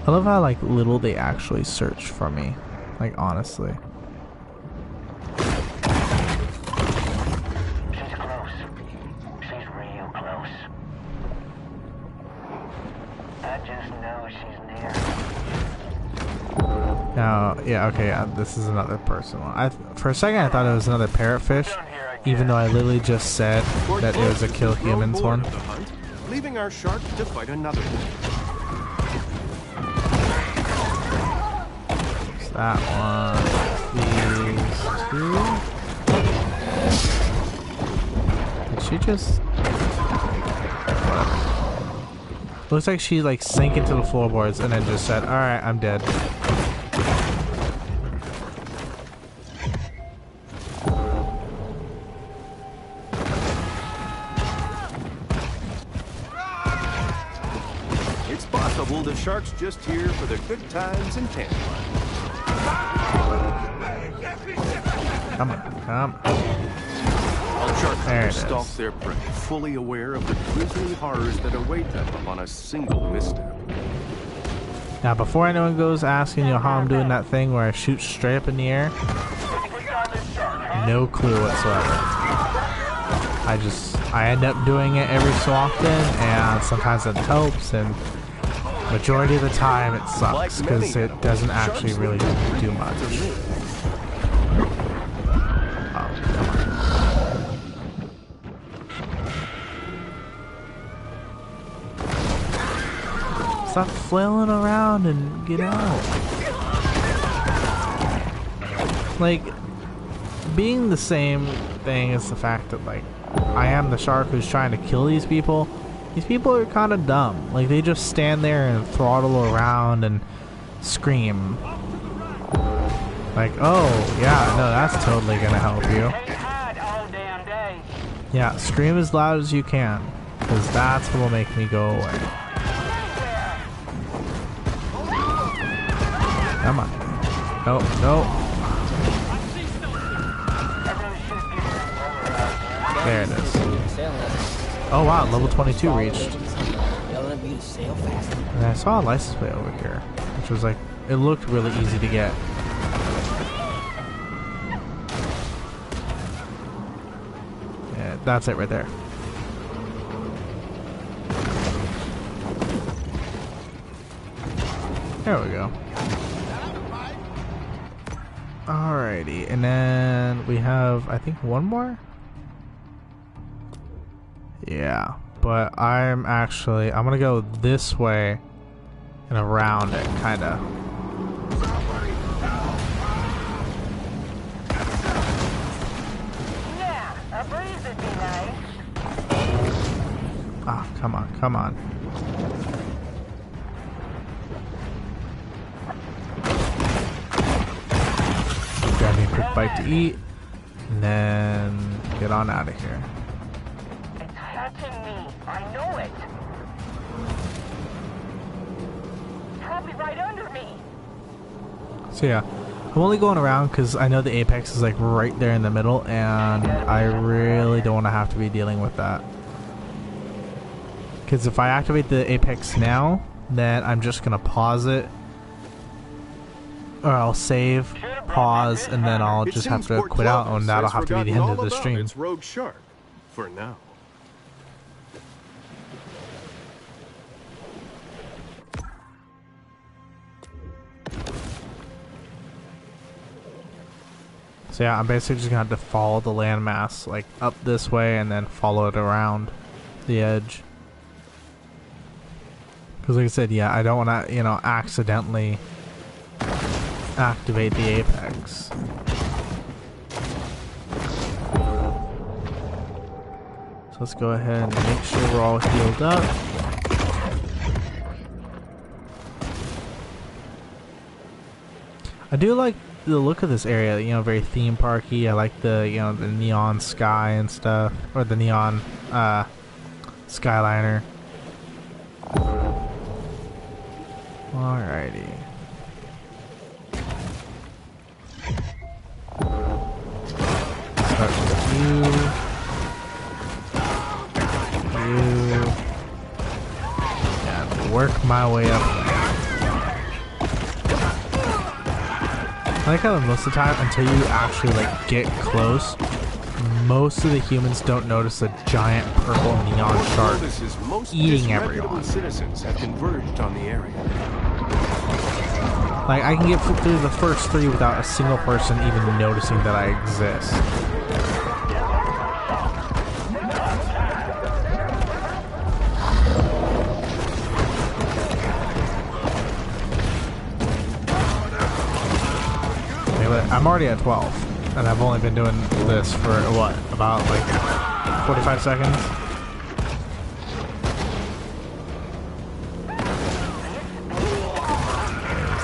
A: I love how like little they actually search for me. Like honestly.
C: She's close. She's real close. I just know she's near.
A: Now, yeah, okay, this is another person one. For a second I thought it was another parrotfish, even though I literally just said that it was a kill humans one.
B: Leaving our shark to fight another one.
A: That one. These 2. Did she just... Looks like she like sank into the floorboards and then just said, alright, I'm dead.
B: It's possible the shark's just here for the good times and tantalizing.
A: Come on, come on.
B: Shark
A: There it
B: hunters
A: is.
B: stalk their prey, fully aware of the grisly horrors that await them upon a single misstep.
A: Now, before anyone goes asking you how I'm doing that thing where I shoot straight up in the air, no clue whatsoever. I end up doing it every so often, and sometimes it helps, and majority of the time it sucks because it doesn't actually really do much. Stop flailing around and get out. Like, being the same thing as the fact that, like, I am the shark who's trying to kill these people. These people are kind of dumb. Like, they just stand there and throttle around and scream. Like, oh, yeah, no, that's totally gonna help you. Yeah, scream as loud as you can, because that's what will make me go away. Come on. No, no. There it is. Oh wow, level 22 reached. And I saw a license plate over here, which was like, it looked really easy to get. Yeah, that's it right there. There we go. Alrighty, and then we have, I think, one more? Yeah, but I'm gonna go this way and around it, kinda.
F: Yeah, a breeze would be nice.
A: Ah, come on, come on. Grab me a quick bite to eat, and then get on out of here.
F: It's hurting me. I know it. Probably right under me.
A: So yeah, I'm only going around because I know the apex is like right there in the middle, and I really don't want to have to be dealing with that. Because if I activate the apex now, then I'm just gonna pause it, or I'll save, pause, and then I'll just have to quit out, and that'll have to be the end of the stream.
B: It's rogue shark, for now.
A: So yeah, I'm basically just gonna have to follow the landmass, like up this way, and then follow it around the edge. Because like I said, yeah, I don't want to, you know, accidentally activate the apex. So let's go ahead and make sure we're all healed up. I do like the look of this area, you know, very theme parky. I like the, you know, the neon sky and stuff, or the neon skyliner. Alrighty. Start with you. And work my way up. I like how most of the time, until you actually like get close, most of the humans don't notice a giant purple neon shark eating everyone.
B: Citizens have converged on the area.
A: Like, I can get through the first 3 without a single person even noticing that I exist. Okay, I'm already at 12, and I've only been doing this for, what, about, like, 45 seconds?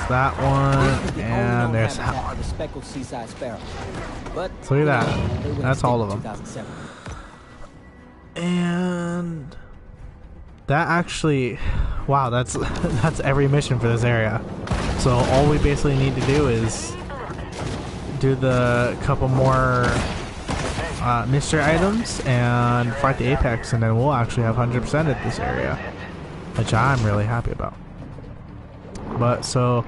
A: That one, and there's that one. So look at that. That's all of them. And that actually, wow, that's every mission for this area. So all we basically need to do is do the couple more mystery items and fight the apex, and then we'll actually have 100% at this area, which I'm really happy about. But so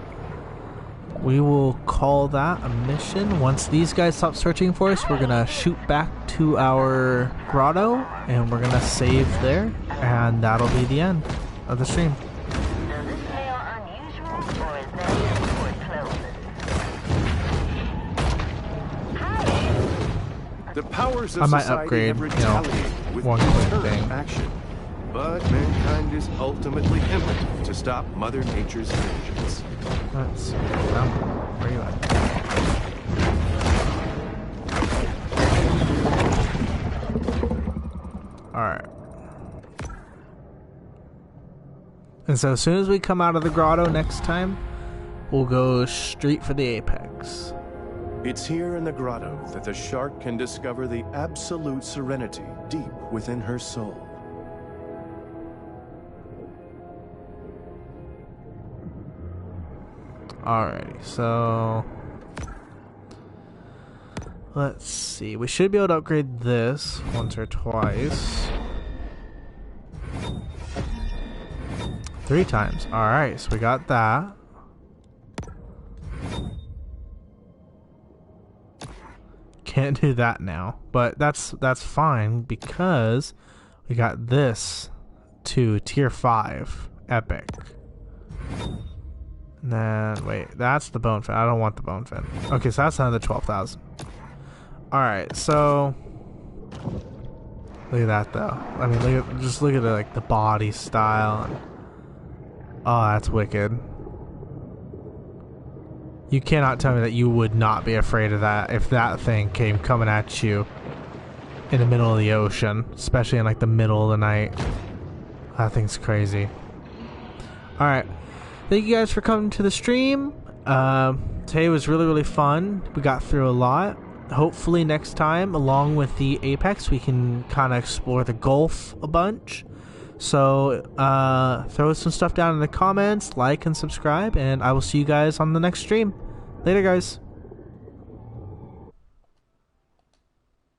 A: we will call that a mission. Once these guys stop searching for us, we're gonna shoot back to our grotto, and we're gonna save there, and that'll be the end of the stream.
F: Does this smell unusual, or is that just before it closes?
B: The powers of
A: I might
B: society
A: upgrade,
B: have
A: you
B: retaliated
A: know,
B: with
A: one quick
B: deterrent
A: thing.
B: action. But mankind is ultimately impotent to to stop Mother Nature's vengeance.
A: Let's see. Where are you at? Alright. And so as soon as we come out of the grotto next time, we'll go straight for the apex.
B: It's here in the grotto that the shark can discover the absolute serenity deep within her soul.
A: Alrighty, so let's see. We should be able to upgrade this once or twice. 3 times. Alright, so we got that. Can't do that now, but that's fine because we got this to tier 5 epic. And then wait, that's the bone fin. I don't want the bone fin. Okay, so that's another 12,000. Alright, so look at that though. I mean, just look at the, like the body style. Oh, that's wicked. You cannot tell me that you would not be afraid of that if that thing came coming at you in the middle of the ocean, especially in like the middle of the night. That thing's crazy. Alright. Thank you guys for coming to the stream. Today was really fun. We got through a lot. Hopefully next time, along with the Apex, we can kind of explore the Gulf a bunch. So throw some stuff down in the comments, like and subscribe, and I will see you guys on the next stream. Later, guys.